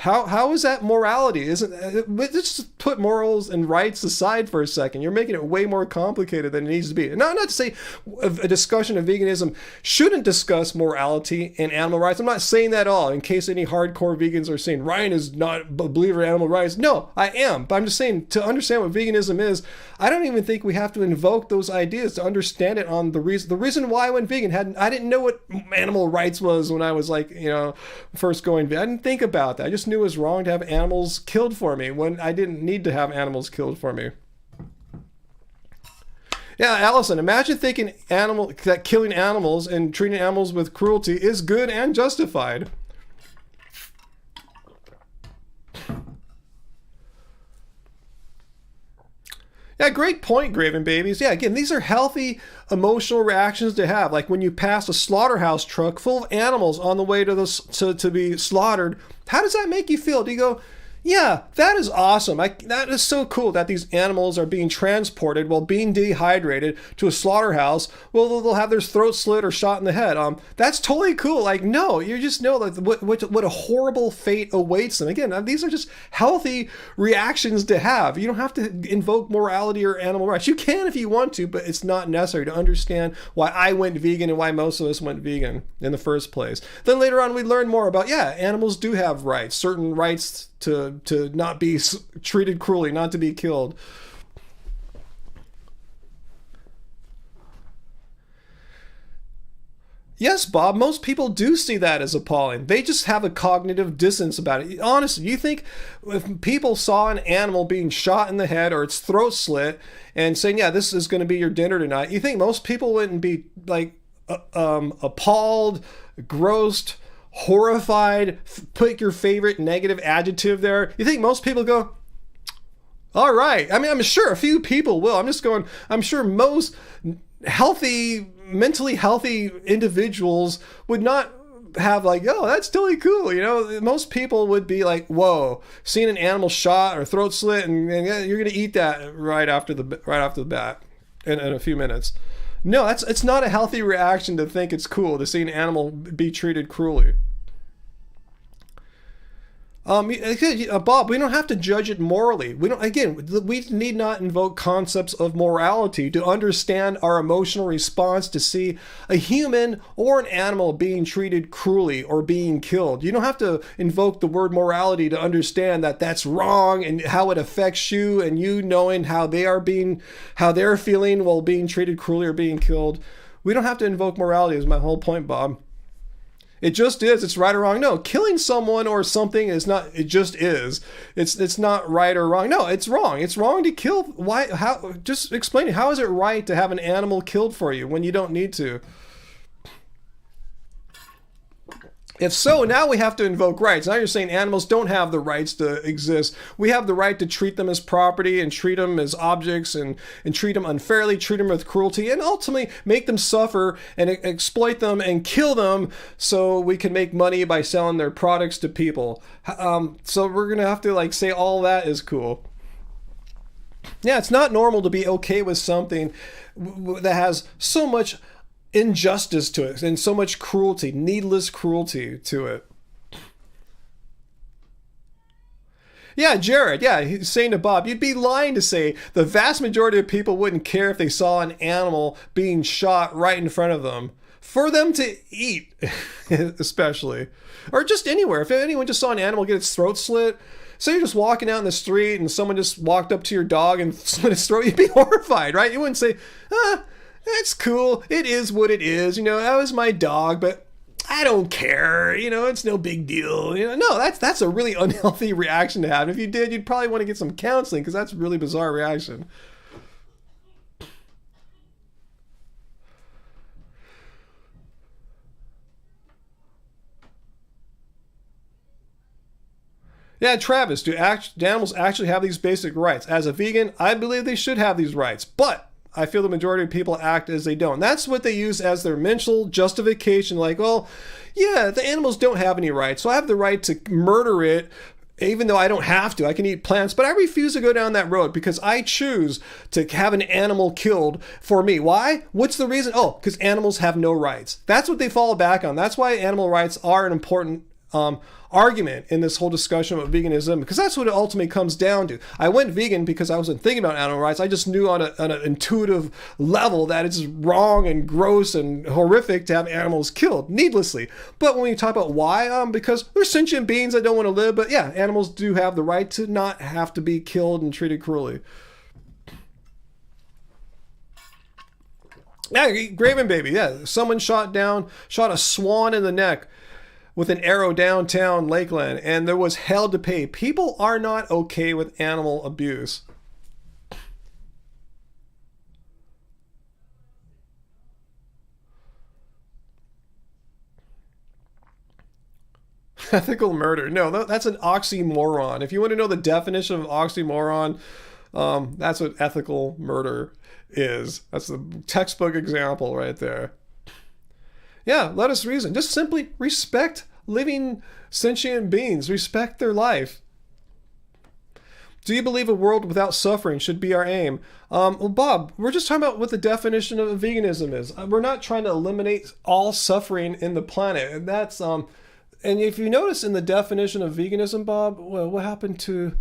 How is that morality? Let's just put morals and rights aside for a second. You're making it way more complicated than it needs to be. Now, not to say a discussion of veganism shouldn't discuss morality and animal rights. I'm not saying that at all, in case any hardcore vegans are saying Ryan is not a believer in animal rights. No, I am. But I'm just saying, to understand what veganism is, I don't even think we have to invoke those ideas to understand it on the reason. The reason why I went vegan, I didn't know what animal rights was when I was first going vegan. I didn't think about that. I just knew it was wrong to have animals killed for me when I didn't need to have animals killed for me. Yeah, Allison, imagine thinking that killing animals and treating animals with cruelty is good and justified. Yeah, great point, Graven Babies. Yeah, again, these are healthy emotional reactions to have. Like when you pass a slaughterhouse truck full of animals on the way to be slaughtered, how does that make you feel? Do you go, yeah, that is awesome. That is so cool that these animals are being transported while being dehydrated to a slaughterhouse. Well, they'll have their throat slit or shot in the head. That's totally cool. Like, no, you just know that what a horrible fate awaits them. Again, these are just healthy reactions to have. You don't have to invoke morality or animal rights. You can if you want to, but it's not necessary to understand why I went vegan and why most of us went vegan in the first place. Then later on, we learn more about, animals do have rights, certain rights to not be treated cruelly, not to be killed. Yes, Bob, most people do see that as appalling. They just have a cognitive dissonance about it. Honestly, you think if people saw an animal being shot in the head or its throat slit and saying, yeah, this is going to be your dinner tonight, you think most people wouldn't be like appalled, grossed, horrified, put your favorite negative adjective there? You think most people go, all right. I mean, I'm sure a few people will. I'm sure most mentally healthy individuals would not have like, oh, that's totally cool. Most people would be like, whoa, seeing an animal shot or throat slit and you're going to eat that right after the bat in a few minutes. No, it's not a healthy reaction to think it's cool to see an animal be treated cruelly. Bob, we don't have to judge it morally. We need not invoke concepts of morality to understand our emotional response to see a human or an animal being treated cruelly or being killed. You don't have to invoke the word morality to understand that that's wrong and how it affects you and you knowing how they're feeling while being treated cruelly or being killed. We don't have to invoke morality is my whole point, Bob. It just is. It's right or wrong. No, killing someone or something is not. It just is. It's not right or wrong. No, it's wrong. It's wrong to kill. Why? How? Just explain it. How is it right to have an animal killed for you when you don't need to? If so, now we have to invoke rights. Now you're saying animals don't have the rights to exist. We have the right to treat them as property and treat them as objects and treat them unfairly, treat them with cruelty, and ultimately make them suffer and exploit them and kill them so we can make money by selling their products to people. So we're going to have to say all that is cool. Yeah, it's not normal to be okay with something that has so much injustice to it and so much cruelty, needless cruelty to it. Yeah, Jared, he's saying to Bob, you'd be lying to say the vast majority of people wouldn't care if they saw an animal being shot right in front of them. For them to eat, especially. Or just anywhere. If anyone just saw an animal get its throat slit, say you're just walking out in the street and someone just walked up to your dog and slit its throat, you'd be horrified, right? You wouldn't say, that's cool. It is what it is. That was my dog, but I don't care. It's no big deal. No, that's a really unhealthy reaction to have. If you did, you'd probably want to get some counseling because that's a really bizarre reaction. Yeah, Travis, do animals actually have these basic rights? As a vegan, I believe they should have these rights, but I feel the majority of people act as they don't. That's what they use as their mental justification. Like, well, yeah, the animals don't have any rights, so I have the right to murder it, even though I don't have to. I can eat plants, but I refuse to go down that road because I choose to have an animal killed for me. Why? What's the reason? Oh, because animals have no rights. That's what they fall back on. That's why animal rights are an important argument in this whole discussion about veganism, because that's what it ultimately comes down to. I went vegan because I wasn't thinking about animal rights. I just knew on an intuitive level that it's wrong and gross and horrific to have animals killed needlessly. But when we talk about why, because they're sentient beings that don't want to live, but yeah, animals do have the right to not have to be killed and treated cruelly. Yeah, Graven Baby, yeah. Someone shot a swan in the neck with an arrow downtown Lakeland, and there was hell to pay. People are not okay with animal abuse. Ethical murder. No, that's an oxymoron. If you want to know the definition of oxymoron, that's what ethical murder is. That's the textbook example right there. Yeah, let us reason. Just simply respect living sentient beings. Respect their life. Do you believe a world without suffering should be our aim? Well, Bob, we're just talking about what the definition of veganism is. We're not trying to eliminate all suffering in the planet. And that's and if you notice in the definition of veganism, Bob, well, what happened to...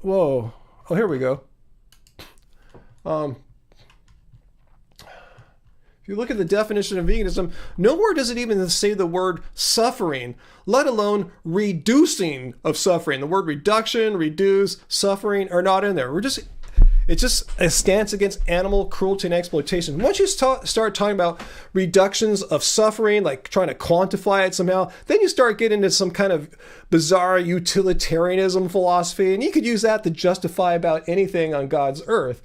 Whoa. Oh, here we go. If you look at the definition of veganism, nowhere does it even say the word suffering, let alone reducing of suffering. The word reduction, reduce, suffering are not in there. It's just a stance against animal cruelty and exploitation. Once you start talking about reductions of suffering, like trying to quantify it somehow, then you start getting into some kind of bizarre utilitarianism philosophy, and you could use that to justify about anything on God's earth.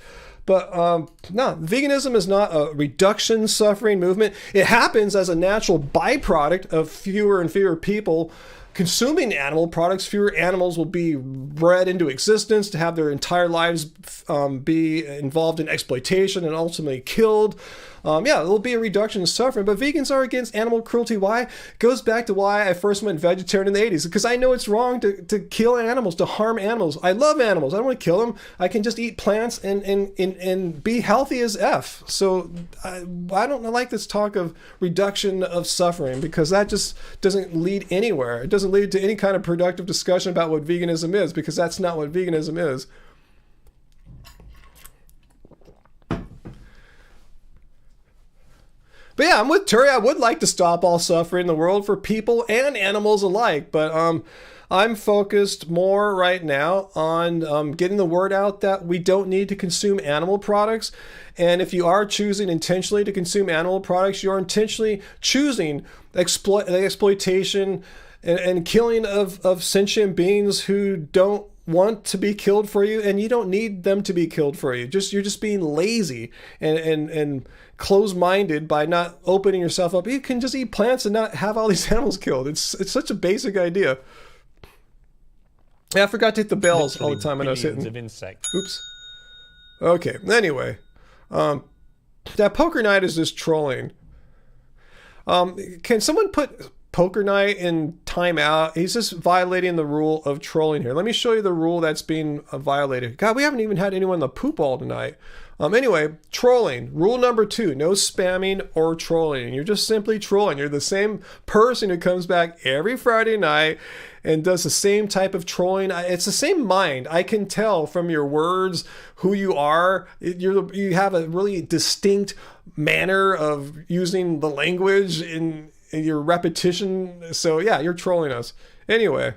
But no, veganism is not a reduction suffering movement. It happens as a natural byproduct of fewer and fewer people consuming animal products. Fewer animals will be bred into existence to have their entire lives be involved in exploitation and ultimately killed. Yeah, it'll be a reduction in suffering, but vegans are against animal cruelty. Why? It goes back to why I first went vegetarian in the 80s, because I know it's wrong to kill animals, to harm animals. I love animals. I don't want to kill them. I can just eat plants and be healthy as F. So I don't like this talk of reduction of suffering, because that just doesn't lead anywhere. It doesn't lead to any kind of productive discussion about what veganism is, because that's not what veganism is. But yeah, I'm with Turi. I would like to stop all suffering in the world for people and animals alike. But I'm focused more right now on getting the word out that we don't need to consume animal products. And if you are choosing intentionally to consume animal products, you're intentionally choosing exploitation and killing of sentient beings who don't want to be killed for you, and you don't need them to be killed for you. You're just being lazy and closed-minded by not opening yourself up. You can just eat plants and not have all these animals killed. It's such a basic idea. Yeah, I forgot to hit the bells all the time when I was hitting. Of insects. Oops. Okay. Anyway, that poker night is just trolling. Can someone put Poker Night in timeout? He's just violating the rule of trolling here. Let me show you the rule that's being violated. God, we haven't even had anyone in the poop all tonight. Anyway, trolling. Rule number 2, no spamming or trolling. You're just simply trolling. You're the same person who comes back every Friday night and does the same type of trolling. It's the same mind. I can tell from your words who you are. You have a really distinct manner of using the language in your repetition. So yeah, you're trolling us. Anyway.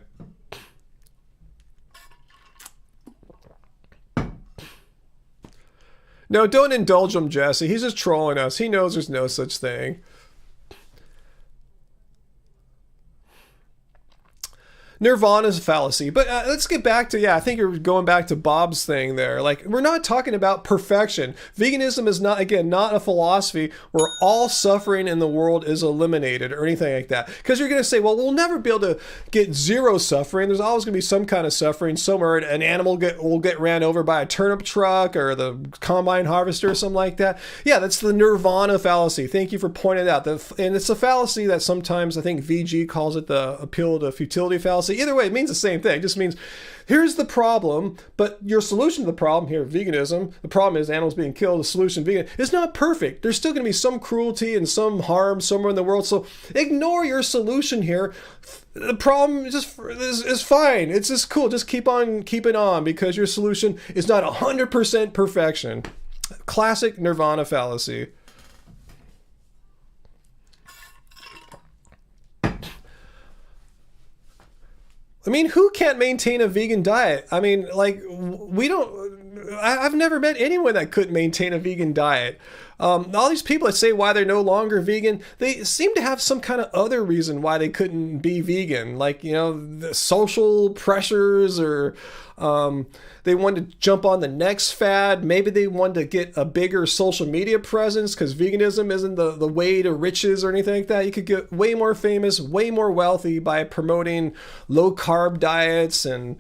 No, don't indulge him, Jesse. He's just trolling us. He knows there's no such thing. Nirvana's fallacy. But let's get back to, I think you're going back to Bob's thing there. Like, we're not talking about perfection. Veganism is not, again, not a philosophy where all suffering in the world is eliminated or anything like that. Because you're going to say, well, we'll never be able to get zero suffering. There's always going to be some kind of suffering somewhere. An animal will get ran over by a turnip truck or the combine harvester or something like that. Yeah, that's the Nirvana fallacy. Thank you for pointing it out. And it's a fallacy that sometimes I think VG calls it the appeal to futility fallacy. Either way, it means the same thing. It just means here's the problem, but your solution to the problem here, veganism, the problem is animals being killed, the solution, vegan, is not perfect. There's still going to be some cruelty and some harm somewhere in the world, so ignore your solution here. The problem is fine. It's just cool. Just keep on keeping on because your solution is not 100% perfection. Classic Nirvana fallacy. I mean, who can't maintain a vegan diet? I mean, like, I've never met anyone that couldn't maintain a vegan diet. All these people that say why they're no longer vegan, they seem to have some kind of other reason why they couldn't be vegan. Like, the social pressures, or they wanted to jump on the next fad. Maybe they wanted to get a bigger social media presence because veganism isn't the way to riches or anything like that. You could get way more famous, way more wealthy by promoting low carb diets and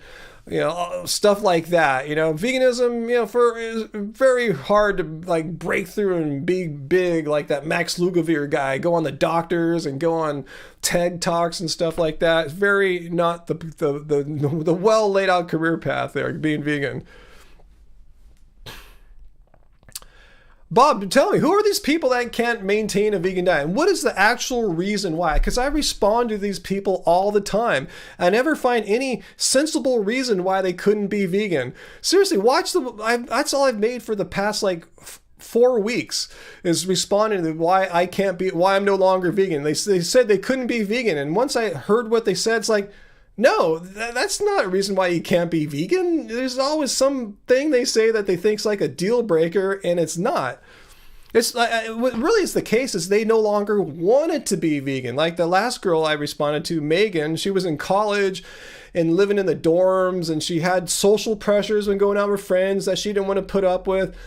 stuff like that. Veganism, is very hard to like break through and be big like that Max Lugavere guy, go on the doctors and go on TED Talks and stuff like that. It's very not the well laid out career path there, being vegan. Bob, tell me, who are these people that can't maintain a vegan diet? And what is the actual reason why? Because I respond to these people all the time. I never find any sensible reason why they couldn't be vegan. Seriously, that's all I've made for the past 4 weeks, is responding to why I'm no longer vegan. They said they couldn't be vegan. And once I heard what they said, it's like, no, that's not a reason why you can't be vegan. There's always something they say that they think's like a deal breaker, and it's not. It's what really is the case is they no longer wanted to be vegan. Like the last girl I responded to, Megan, she was in college and living in the dorms, and she had social pressures when going out with friends that she didn't want to put up with.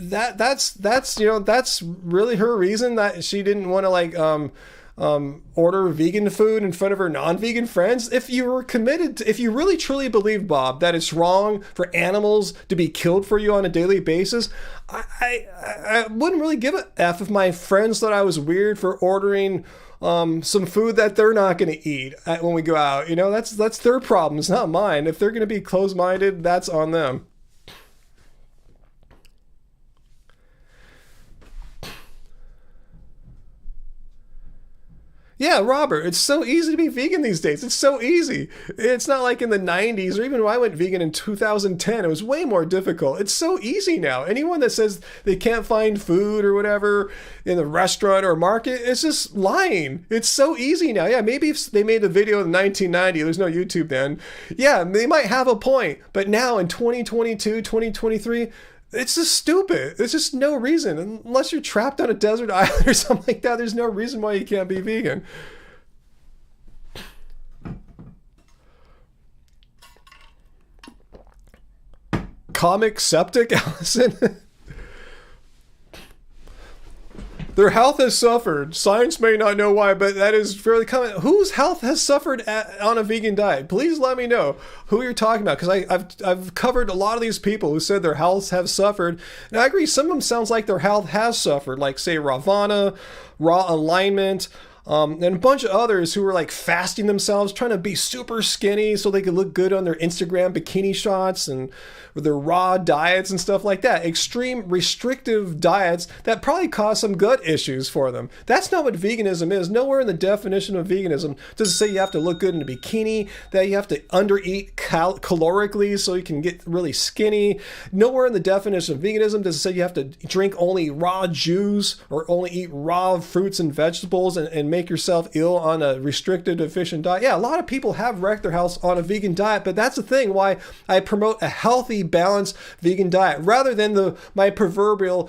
That's really her reason that she didn't want to order vegan food in front of her non-vegan friends. If you were committed if you really truly believe, Bob, that it's wrong for animals to be killed for you on a daily basis, I wouldn't really give a F if my friends thought I was weird for ordering some food that they're not going to eat when we go out. That's their problem. It's not mine. If they're going to be closed-minded, that's on them. Yeah, Robert, it's so easy to be vegan these days. It's so easy. It's not like in the 90s or even when I went vegan in 2010. It was way more difficult. It's so easy now. Anyone that says they can't find food or whatever in the restaurant or market, it's just lying. It's so easy now. Yeah, maybe if they made a video in 1990, there's no YouTube then. Yeah, they might have a point. But now in 2022, 2023, it's just stupid. There's just no reason. Unless you're trapped on a desert island or something like that, there's no reason why you can't be vegan. Comic Skeptic, Allison? Their health has suffered. Science may not know why, but that is fairly common. Whose health has suffered on a vegan diet? Please let me know who you're talking about, because I've covered a lot of these people who said their health have suffered. And I agree, some of them sounds like their health has suffered, like say Ravana, Raw Alignment, and a bunch of others who were like fasting themselves, trying to be super skinny so they could look good on their Instagram bikini shots and their raw diets and stuff like that. Extreme restrictive diets that probably cause some gut issues for them. That's not what veganism is. Nowhere in the definition of veganism does it say you have to look good in a bikini, that you have to undereat calorically so you can get really skinny. Nowhere in the definition of veganism does it say you have to drink only raw juice or only eat raw fruits and vegetables and make yourself ill on a restricted, deficient diet. Yeah, a lot of people have wrecked their health on a vegan diet, but that's the thing why I promote a healthy, balanced vegan diet rather than my proverbial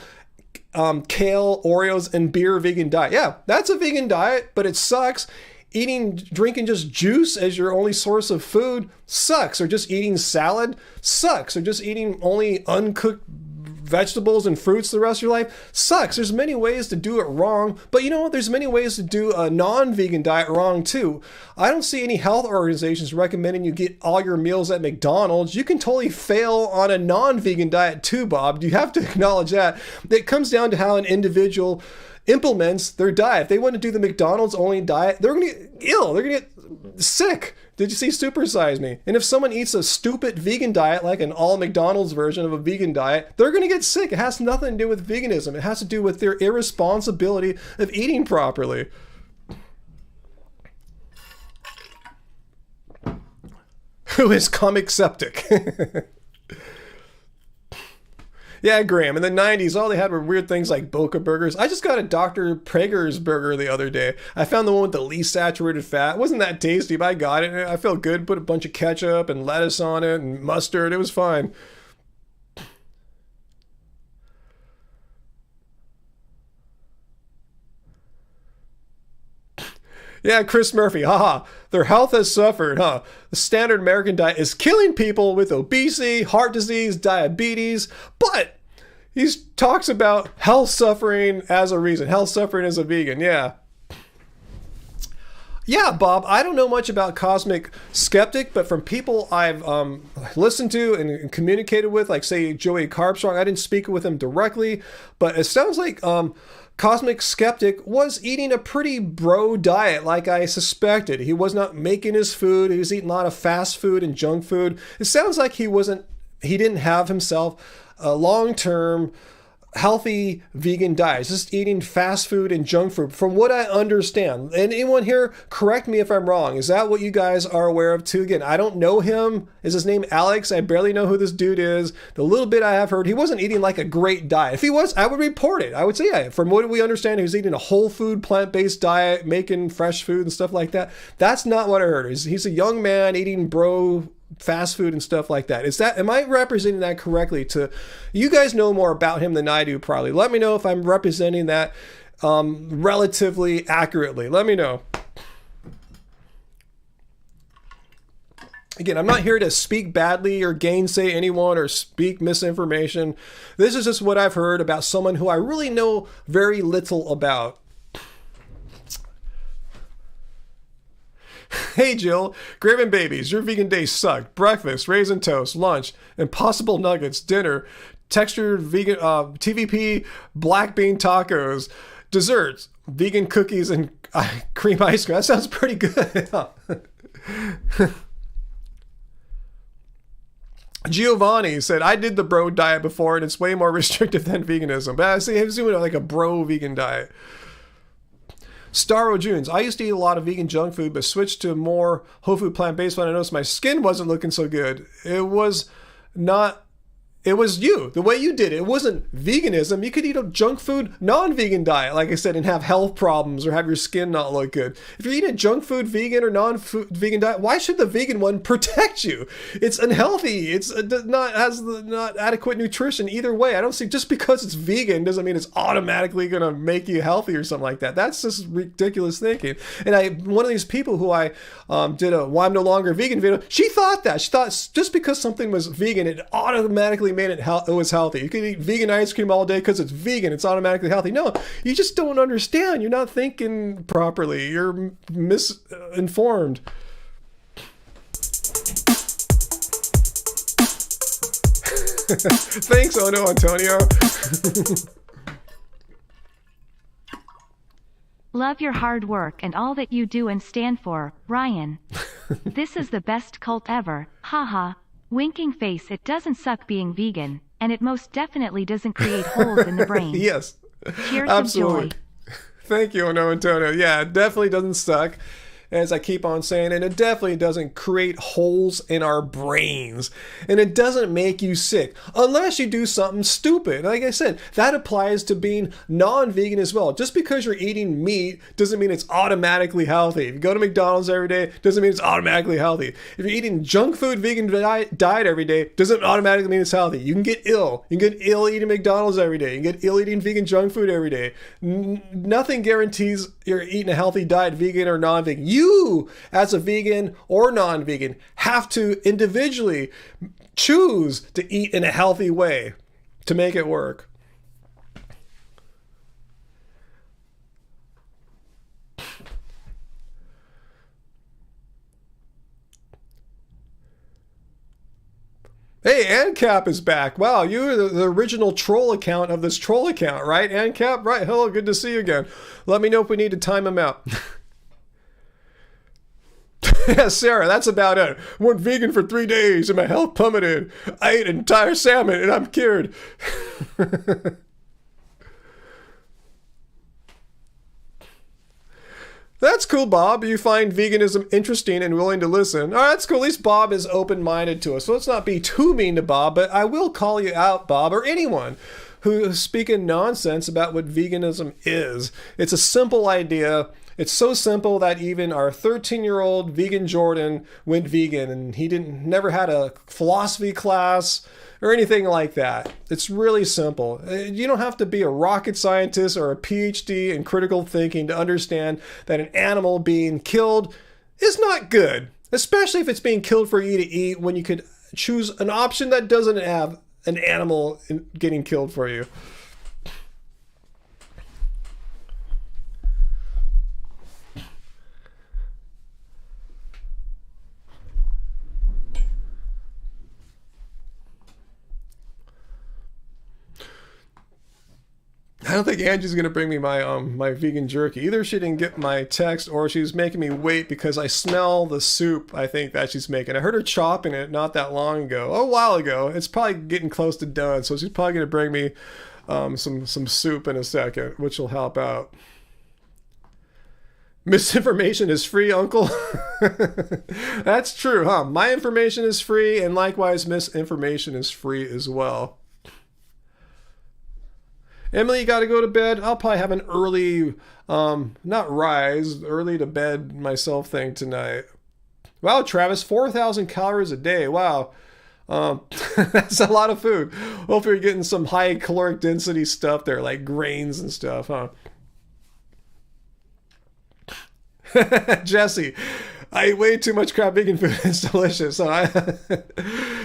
kale, Oreos, and beer vegan diet. Yeah, that's a vegan diet, but it sucks. drinking just juice as your only source of food sucks, or just eating salad sucks, or just eating only uncooked vegetables and fruits the rest of your life sucks. There's many ways to do it wrong, but you know what? There's many ways to do a non-vegan diet wrong too. I don't see any health organizations recommending you get all your meals at McDonald's. You can totally fail on a non-vegan diet too, Bob. You have to acknowledge that. It comes down to how an individual implements their diet. If they want to do the McDonald's only diet, they're going to get ill. They're going to get sick. Did you see Super Size Me? And if someone eats a stupid vegan diet, like an all McDonald's version of a vegan diet, they're going to get sick. It has nothing to do with veganism. It has to do with their irresponsibility of eating properly. Who is comic septic? Yeah, Graham. In the 90s, all they had were weird things like Boca burgers. I just got a Dr. Prager's burger the other day. I found the one with the least saturated fat. It wasn't that tasty, but I got it. I felt good. Put a bunch of ketchup and lettuce on it and mustard. It was fine. Yeah, Chris Murphy, haha. Their health has suffered, huh? The standard American diet is killing people with obesity, heart disease, diabetes, but he talks about health suffering as a reason. Health suffering as a vegan, yeah. Yeah, Bob, I don't know much about Cosmic Skeptic, but from people I've listened to and communicated with, like, say, Joey Carbstrong, I didn't speak with him directly, but it sounds like Cosmic Skeptic was eating a pretty bro diet like I suspected. He was not making his food. He was eating a lot of fast food and junk food. It sounds like he didn't have himself a long-term healthy vegan diet. It's just eating fast food and junk food from what I understand. And anyone here, correct me if I'm wrong. Is that what you guys are aware of too? Again, I don't know him. Is his name Alex? I barely know who this dude is. The little bit I have heard, he wasn't eating like a great diet. If he was, I would report it. I would say, yeah, from what we understand, he was eating a whole food, plant-based diet, making fresh food and stuff like that. That's not what I heard. He's a young man eating fast food and stuff like that. Am I representing that correctly? You guys know more about him than I do, probably. Let me know if I'm representing that relatively accurately. Let me know. Again, I'm not here to speak badly or gainsay anyone or speak misinformation. This is just what I've heard about someone who I really know very little about. Hey Jill, Graham and Babies, your vegan day sucked. Breakfast, raisin toast, lunch, Impossible Nuggets, dinner, textured vegan TVP, black bean tacos, desserts, vegan cookies and cream ice cream. That sounds pretty good. Giovanni said, I did the bro diet before and it's way more restrictive than veganism. But I see him doing like a bro vegan diet. Starro Junes, I used to eat a lot of vegan junk food, but switched to more whole food plant-based when I noticed my skin wasn't looking so good. It was you, the way you did it. It wasn't veganism. You could eat a junk food, non-vegan diet, like I said, and have health problems or have your skin not look good. If you're eating a junk food, vegan or non-vegan diet, why should the vegan one protect you? It's unhealthy. It's not adequate nutrition either way. I don't see, just because it's vegan doesn't mean it's automatically going to make you healthy or something like that. That's just ridiculous thinking. And one of these people who I did a Why I'm No Longer Vegan video, she thought that. She thought just because something was vegan, it automatically made it was healthy. You can eat vegan ice cream all day because it's vegan. It's automatically healthy. No, you just don't understand. You're not thinking properly. You're misinformed. Thanks, Ono Antonio. Love your hard work and all that you do and stand for, Ryan. This is the best cult ever. Haha. Winking face. It doesn't suck being vegan, and it most definitely doesn't create holes in the brain. Yes. Cheers absolutely. Of joy. Thank you, Ono Antonio. Yeah, it definitely doesn't suck, as I keep on saying, and it definitely doesn't create holes in our brains, and it doesn't make you sick unless you do something stupid. Like I said, that applies to being non-vegan as well. Just because you're eating meat doesn't mean it's automatically healthy. If you go to McDonald's every day, doesn't mean it's automatically healthy. If you're eating junk food vegan diet every day, doesn't automatically mean it's healthy. You can get ill. You can get ill eating McDonald's every day. You can get ill eating vegan junk food every day. Nothing guarantees you're eating a healthy diet, vegan or non-vegan. You you, as a vegan or non-vegan, have to individually choose to eat in a healthy way to make it work. Hey, ANCAP is back. Wow, you were the original troll account of this troll account, right? ANCAP, right? Hello, good to see you again. Let me know if we need to time him out. Yeah, Sarah, that's about it. Went vegan for 3 days and my health plummeted. I ate an entire salmon and I'm cured. That's cool, Bob. You find veganism interesting and willing to listen. All right, that's cool. At least Bob is open-minded to us. So let's not be too mean to Bob, but I will call you out, Bob, or anyone who is speaking nonsense about what veganism is. It's a simple idea. It's so simple that even our 13-year-old vegan Jordan went vegan, and he never had a philosophy class or anything like that. It's really simple. You don't have to be a rocket scientist or a PhD in critical thinking to understand that an animal being killed is not good, especially if it's being killed for you to eat when you could choose an option that doesn't have an animal getting killed for you. I don't think Angie's gonna bring me my my vegan jerky. Either she didn't get my text or she's making me wait because I smell the soup, I think, that she's making. I heard her chopping it not that long ago. A while ago. It's probably getting close to done, so she's probably gonna bring me some soup in a second, which will help out. Misinformation is free, Uncle. That's true, huh? My information is free, and likewise misinformation is free as well. Emily, you got to go to bed. I'll probably have an early, early to bed myself thing tonight. Wow, Travis, 4,000 calories a day. Wow. That's a lot of food. Hopefully you're getting some high caloric density stuff there, like grains and stuff, huh? Jesse, I eat way too much crap vegan food. It's delicious. So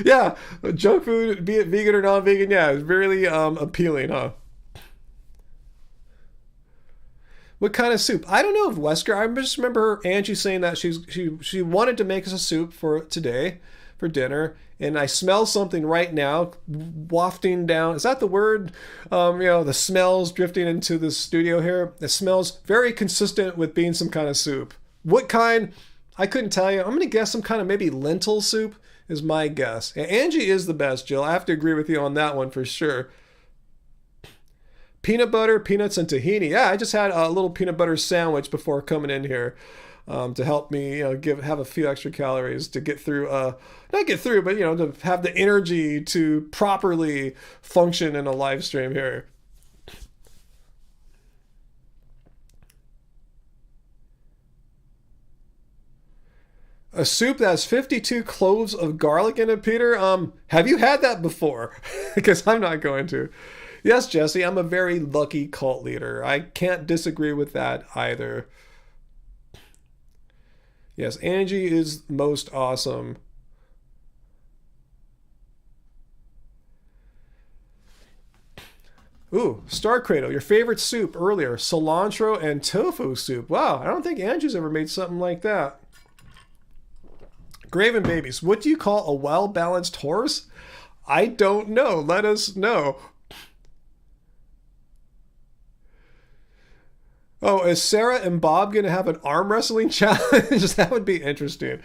yeah, junk food, be it vegan or non-vegan, yeah, it's really appealing, huh? What kind of soup? I don't know if Wesker. I just remember Angie saying that she wanted to make us a soup for today, for dinner, and I smell something right now wafting down. Is that the word? The smells drifting into the studio here. It smells very consistent with being some kind of soup. What kind? I couldn't tell you. I'm gonna guess some kind of maybe lentil soup is my guess. And Angie is the best, Jill. I have to agree with you on that one for sure. Peanut butter, peanuts, and tahini. Yeah, I just had a little peanut butter sandwich before coming in here to help me, have a few extra calories to get through. Not get through, but to have the energy to properly function in a live stream here. A soup that has 52 cloves of garlic in it, Peter. Have you had that before? Because I'm not going to. Yes, Jesse, I'm a very lucky cult leader. I can't disagree with that either. Yes, Angie is most awesome. Ooh, Star Cradle, your favorite soup earlier, cilantro and tofu soup. Wow, I don't think Angie's ever made something like that. Graven Babies, what do you call a well-balanced horse? I don't know. Let us know. Oh, is Sarah and Bob going to have an arm wrestling challenge? That would be interesting.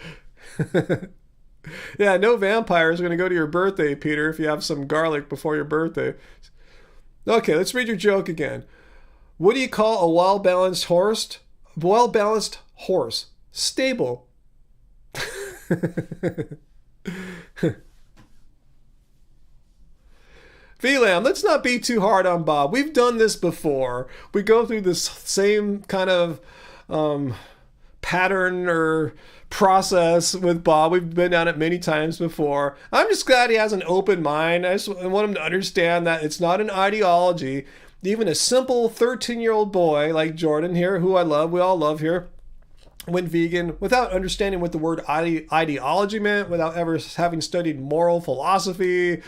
Yeah, no vampire is going to go to your birthday, Peter, if you have some garlic before your birthday. Okay, let's read your joke again. What do you call a well-balanced horse? Well-balanced horse. Stable. VLAM, let's not be too hard on Bob. We've done this before. We go through this same kind of pattern or process with Bob. We've been down it many times before. I'm just glad he has an open mind. I want him to understand that it's not an ideology. Even a simple 13-year-old boy like Jordan here, who I love, we all love here, went vegan without understanding what the word ideology meant, without ever having studied moral philosophy,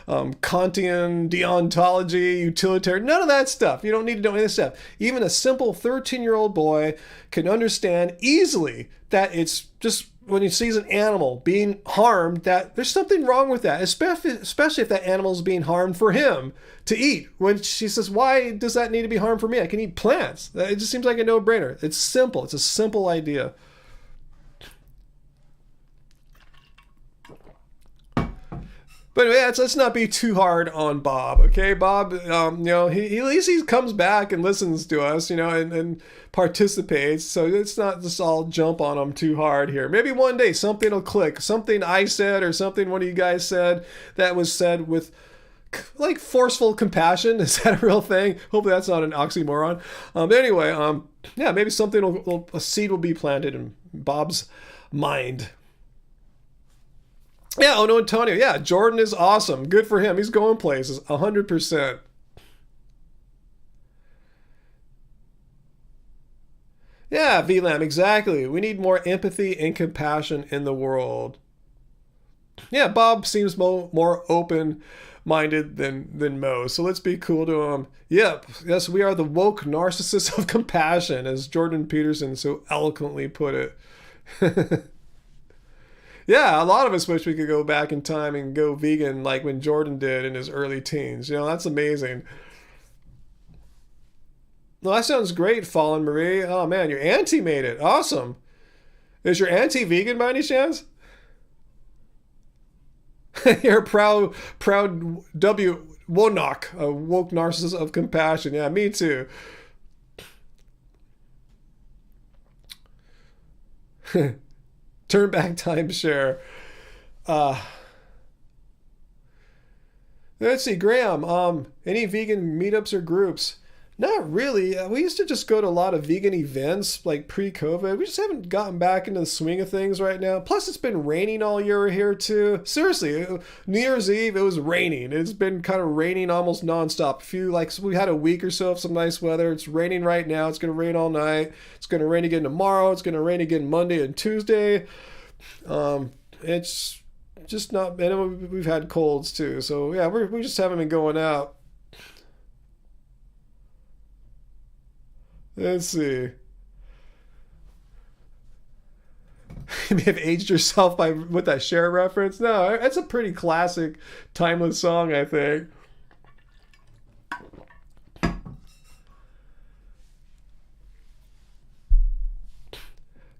Kantian deontology, utilitarian, none of that stuff. You don't need to know any of this stuff. Even a simple 13-year-old boy can understand easily that it's just when he sees an animal being harmed, that there's something wrong with that, especially if that animal is being harmed for him to eat. When she says, why does that need to be harmed for me? I can eat plants. It just seems like a no-brainer. It's simple. It's a simple idea. But anyway, let's not be too hard on Bob, okay? Bob, he at least he comes back and listens to us, and participates. So it's not just all jump on him too hard here. Maybe one day something will click. Something I said or something one of you guys said that was said with like forceful compassion. Is that a real thing? Hopefully that's not an oxymoron. But anyway, maybe something a seed will be planted in Bob's mind. Yeah, oh no, Antonio. Yeah, Jordan is awesome. Good for him. He's going places. 100%. Yeah, VLAM, exactly. We need more empathy and compassion in the world. Yeah, Bob seems more open-minded than most, so let's be cool to him. Yep, yes, we are the woke narcissists of compassion, as Jordan Peterson so eloquently put it. Yeah, a lot of us wish we could go back in time and go vegan like when Jordan did in his early teens. That's amazing. Well, that sounds great, Fallen Marie. Oh, man, your auntie made it. Awesome. Is your auntie vegan by any chance? You're a proud W. Wonok, a woke narcissist of compassion. Yeah, me too. Turn back timeshare. Let's see, Graham. Any vegan meetups or groups? Not really. We used to just go to a lot of vegan events like pre-COVID. We just haven't gotten back into the swing of things right now. Plus, it's been raining all year here too. Seriously, New Year's Eve, it was raining. It's been kind of raining almost nonstop. We had a week or so of some nice weather. It's raining right now. It's going to rain all night. It's going to rain again tomorrow. It's going to rain again Monday and Tuesday. It's just not, and we've had colds too. So yeah, we just haven't been going out. Let's see. You may have aged yourself with that Cher reference. No, that's a pretty classic, timeless song, I think.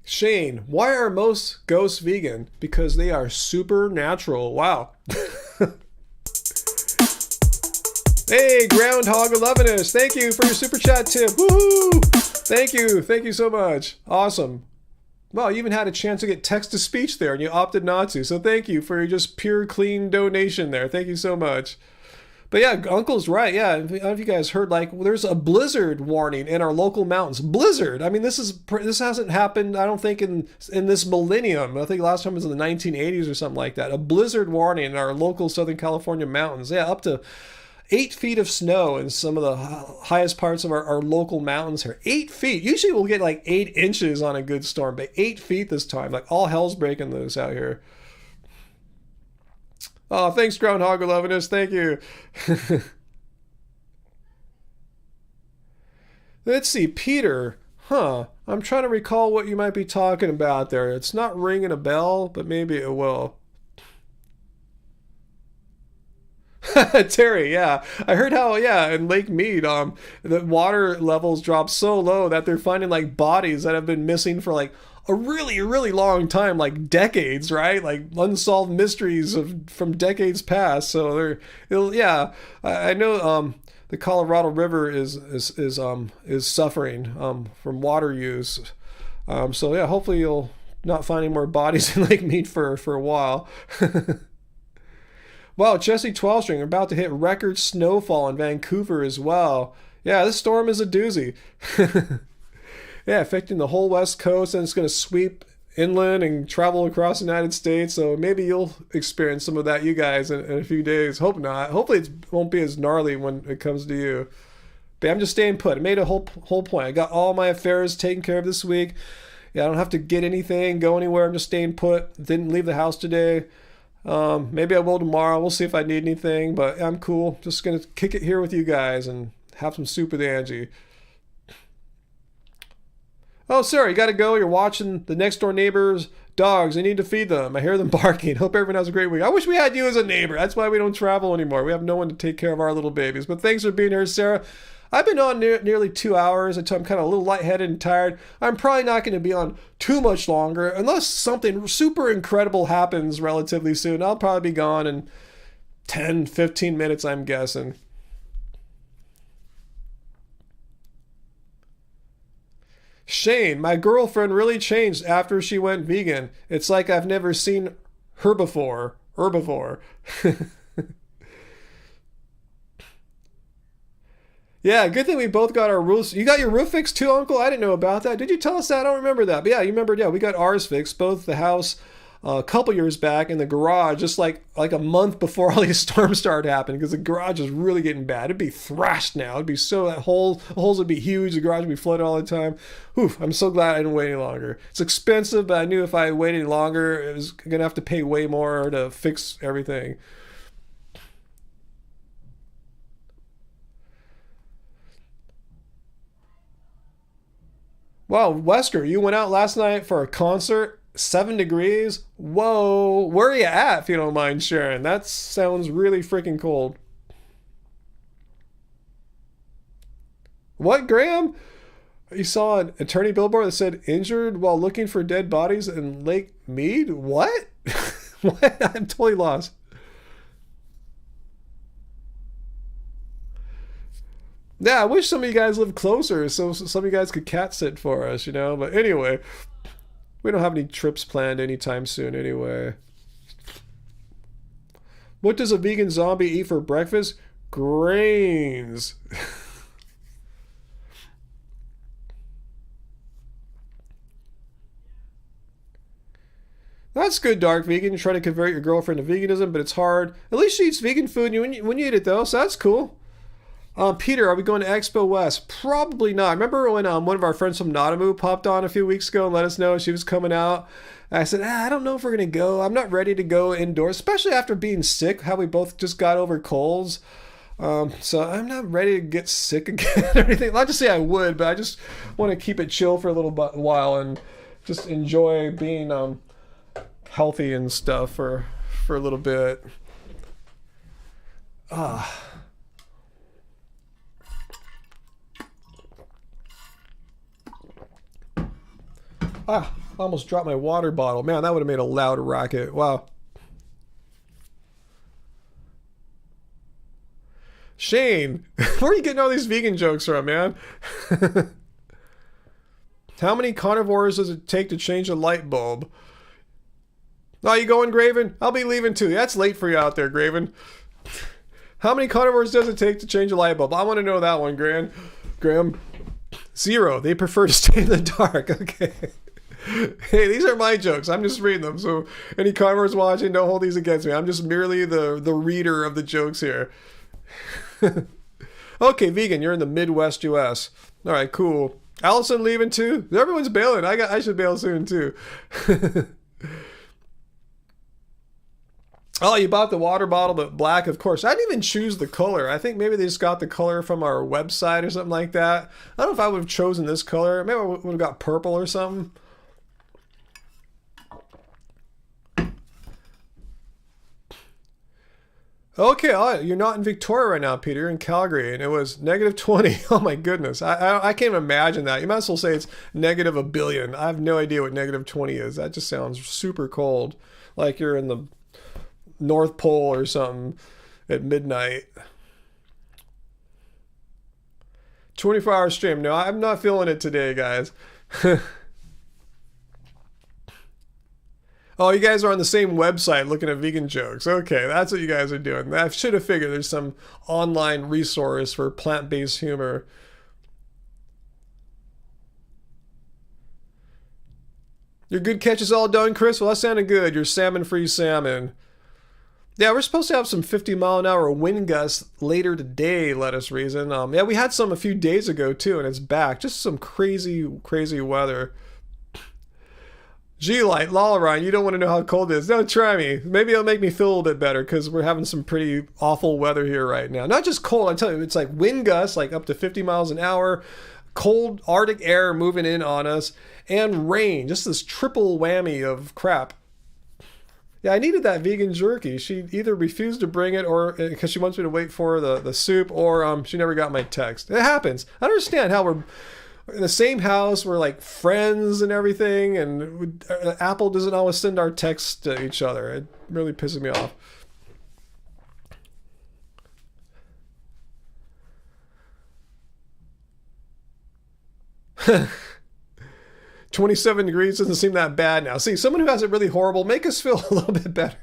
Shane, why are most ghosts vegan? Because they are supernatural. Wow. Hey, Groundhog 11ers, thank you for your super chat tip. Woohoo! Thank you so much. Awesome. Well, you even had a chance to get text to speech there and you opted not to. So thank you for your just pure clean donation there. Thank you so much. But yeah, Uncle's right. Yeah, I don't know if you guys heard, there's a blizzard warning in our local mountains. Blizzard. I mean, this hasn't happened, I don't think, in this millennium. I think last time was in the 1980s or something like that. A blizzard warning in our local Southern California mountains. Yeah, up to 8 feet of snow in some of the highest parts of our local mountains here. 8 feet. Usually we'll get 8 inches on a good storm, but 8 feet this time. All hell's breaking loose out here. Oh, thanks, Groundhog 11ers. Thank you. Let's see, Peter. I'm trying to recall what you might be talking about there. It's not ringing a bell, but maybe it will. Terry, yeah. I heard how, in Lake Mead, the water levels dropped so low that they're finding bodies that have been missing for a really, really long time, decades, right? Unsolved mysteries from decades past. So I know the Colorado River is suffering from water use. So yeah, hopefully you'll not find any more bodies in Lake Mead for a while. Wow, Jesse 12-string, we're about to hit record snowfall in Vancouver as well. Yeah, this storm is a doozy. Yeah, affecting the whole West Coast, and it's going to sweep inland and travel across the United States. So maybe you'll experience some of that, you guys, in a few days. Hope not. Hopefully it won't be as gnarly when it comes to you. But I'm just staying put. I made a whole point. I got all my affairs taken care of this week. Yeah, I don't have to get anything, go anywhere. I'm just staying put. Didn't leave the house today. Maybe I will tomorrow. We'll see if I need anything, but I'm cool. Just gonna kick it here with you guys and have some soup with Angie. Oh, Sarah, you gotta go. You're watching the next door neighbor's dogs. I need to feed them. I hear them barking. Hope everyone has a great week. I wish we had you as a neighbor. That's why we don't travel anymore. We have no one to take care of our little babies. But thanks for being here, Sarah. I've been on nearly 2 hours until I'm kind of a little lightheaded and tired. I'm probably not going to be on too much longer unless something super incredible happens relatively soon. I'll probably be gone in 10, 15 minutes, I'm guessing. Shane, my girlfriend really changed after she went vegan. It's like I've never seen her before. Yeah, good thing we both got our roofs. You got your roof fixed too, Uncle? I didn't know about that. Did you tell us that? I don't remember that. But yeah, you remember, yeah, we got ours fixed, both the house a couple years back and the garage just like a month before all these storms started happening, because the garage is really getting bad. It'd be thrashed now. It'd be so, that holes would be huge. The garage would be flooded all the time. Whew, I'm so glad I didn't wait any longer. It's expensive, but I knew if I waited any longer, it was going to have to pay way more to fix everything. Wow, Wesker, you went out last night for a concert? 7 degrees? Whoa, where are you at, if you don't mind sharing? That sounds really freaking cold. What, Graham? You saw an attorney billboard that said injured while looking for dead bodies in Lake Mead? What? What? I'm totally lost. Yeah, I wish some of you guys lived closer so some of you guys could cat sit for us, you know? But anyway, we don't have any trips planned anytime soon anyway. What does a vegan zombie eat for breakfast? Grains. That's good, Dark Vegan. You're trying to convert your girlfriend to veganism, but it's hard. At least she eats vegan food when you eat it, though, so that's cool. Peter, are we going to Expo West? Probably not. Remember when one of our friends from Nadamu popped on a few weeks ago and let us know she was coming out? And I said, I don't know if we're going to go. I'm not ready to go indoors, especially after being sick, how we both just got over colds. So I'm not ready to get sick again or anything. Not to say I would, but I just want to keep it chill for a little while and just enjoy being healthy and stuff for a little bit. I almost dropped my water bottle. Man, that would have made a loud racket. Wow. Shane, where are you getting all these vegan jokes from, man? How many carnivores does it take to change a light bulb? Oh, you going, Graven? I'll be leaving too. That's late for you out there, Graven. How many carnivores does it take to change a light bulb? I want to know that one, Graham. 0. They prefer to stay in the dark. Okay. Hey, these are my jokes. I'm just reading them. So any carnivores watching, don't hold these against me. I'm just merely the reader of the jokes here. Okay, vegan, you're in the Midwest US. All right, cool. Allison leaving too? Everyone's bailing. I should bail soon too. Oh, you bought the water bottle, but black, of course. I didn't even choose the color. I think maybe they just got the color from our website or something like that. I don't know if I would have chosen this color. Maybe I would have got purple or something. Okay, you're not in Victoria right now, Peter. You're in Calgary, and it was -20. Oh my goodness, I can't imagine that. You might as well say it's -1 billion. I have no idea what -20 is. That just sounds super cold, like you're in the North Pole or something at midnight. 24-hour stream. No, I'm not feeling it today, guys. Oh, you guys are on the same website looking at vegan jokes. Okay, that's what you guys are doing. I should have figured there's some online resource for plant-based humor. Your good catch is all done, Chris? Well, that sounded good. Your salmon-free salmon. Yeah, we're supposed to have some 50-mile-an-hour wind gusts later today, let us reason. Yeah, we had some a few days ago, too, and it's back. Just some crazy, crazy weather. G-Light, Lollarine, you don't want to know how cold it is. Don't try me. Maybe it'll make me feel a little bit better because we're having some pretty awful weather here right now. Not just cold, I tell you, it's like wind gusts, like up to 50 miles an hour, cold Arctic air moving in on us, and rain. Just this triple whammy of crap. Yeah, I needed that vegan jerky. She either refused to bring it or because she wants me to wait for the soup, or she never got my text. It happens. I don't understand how we're in the same house, we're like friends and everything, and Apple doesn't always send our texts to each other. It really pisses me off. 27 degrees doesn't seem that bad now. See, someone who has it really horrible, make us feel a little bit better.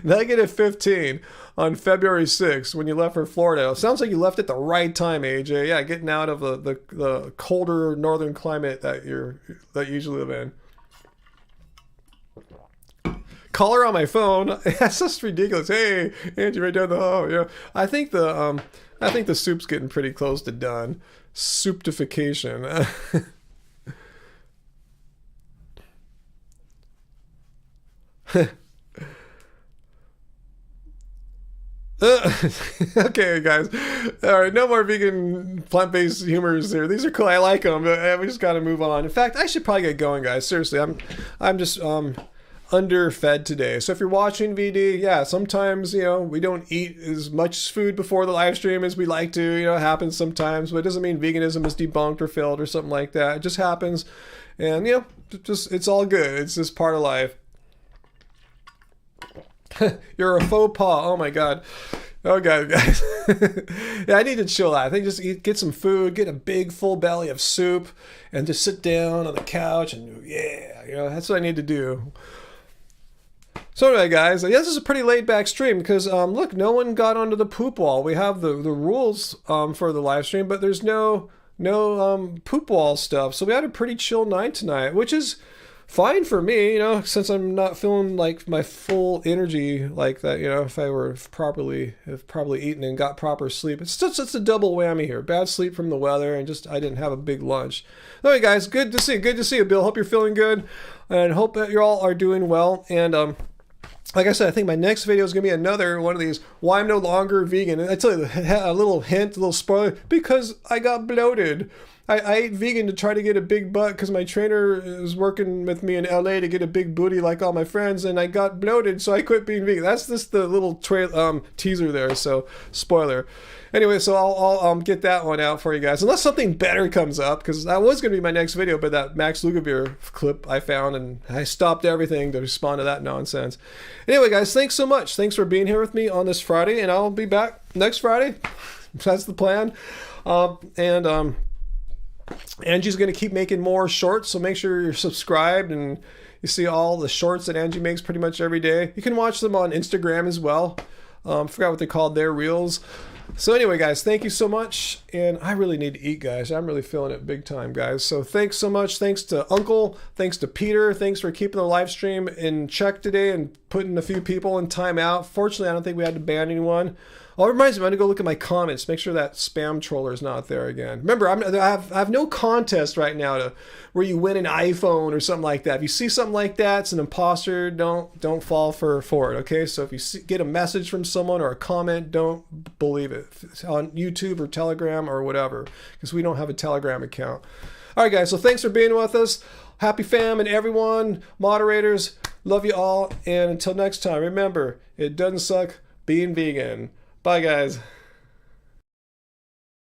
Negative 15 on February 6th when you left for Florida. It sounds like you left at the right time, AJ. Yeah, getting out of the colder northern climate that you usually live in. Caller on my phone. That's just ridiculous. Hey, Angie, right down the hall. Yeah, I think the soup's getting pretty close to done. Souptification. Okay, guys. All right, no more vegan plant-based humors here. These are cool. I like them. But we just got to move on. In fact, I should probably get going, guys. Seriously, I'm just underfed today. So if you're watching VD, yeah, sometimes we don't eat as much food before the live stream as we like to. It happens sometimes, but it doesn't mean veganism is debunked or failed or something like that. It just happens, and it's all good. It's just part of life. You're a faux pas. Oh my god. Oh god, guys. Yeah, I need to chill out. I think just get some food, get a big full belly of soup, and just sit down on the couch and that's what I need to do. So anyway, guys, this is a pretty laid back stream because look, no one got onto the poop wall. We have the rules for the live stream, but there's no poop wall stuff. So we had a pretty chill night tonight, which is fine for me, since I'm not feeling like my full energy like that, if I were probably eaten and got proper sleep. It's a double whammy here. Bad sleep from the weather and just I didn't have a big lunch. Anyway, guys, good to see you, Bill. Hope you're feeling good and hope that you all are doing well. And like I said, I think my next video is going to be another one of these why I'm no longer vegan. And I tell you a little hint, a little spoiler, because I got bloated. I ate vegan to try to get a big butt because my trainer is working with me in LA to get a big booty like all my friends, and I got bloated, so I quit being vegan. That's just the little teaser there, so spoiler. Anyway, so I'll get that one out for you guys, unless something better comes up, because that was going to be my next video, but that Max Lugavere clip I found, and I stopped everything to respond to that nonsense. Anyway, guys, thanks so much. Thanks for being here with me on this Friday, and I'll be back next Friday. That's the plan. Angie's going to keep making more shorts, so make sure you're subscribed and you see all the shorts that Angie makes pretty much every day. You can watch them on Instagram as well. Forgot what they're called there, Reels. So anyway, guys, thank you so much, and I really need to eat, guys. I'm really feeling it big time, guys. So thanks so much. Thanks to Uncle. Thanks to Peter. Thanks for keeping the live stream in check today and putting a few people in timeout. Fortunately, I don't think we had to ban anyone. Oh, it reminds me, I'm going to go look at my comments, make sure that spam troller is not there again. Remember, I have no contest right now where you win an iPhone or something like that. If you see something like that, it's an imposter, don't fall for it, okay? So if you get a message from someone or a comment, don't believe it. It's on YouTube or Telegram or whatever, because we don't have a Telegram account. All right, guys, so thanks for being with us. Happy fam and everyone, moderators, love you all. And until next time, remember, it doesn't suck being vegan. Bye, guys.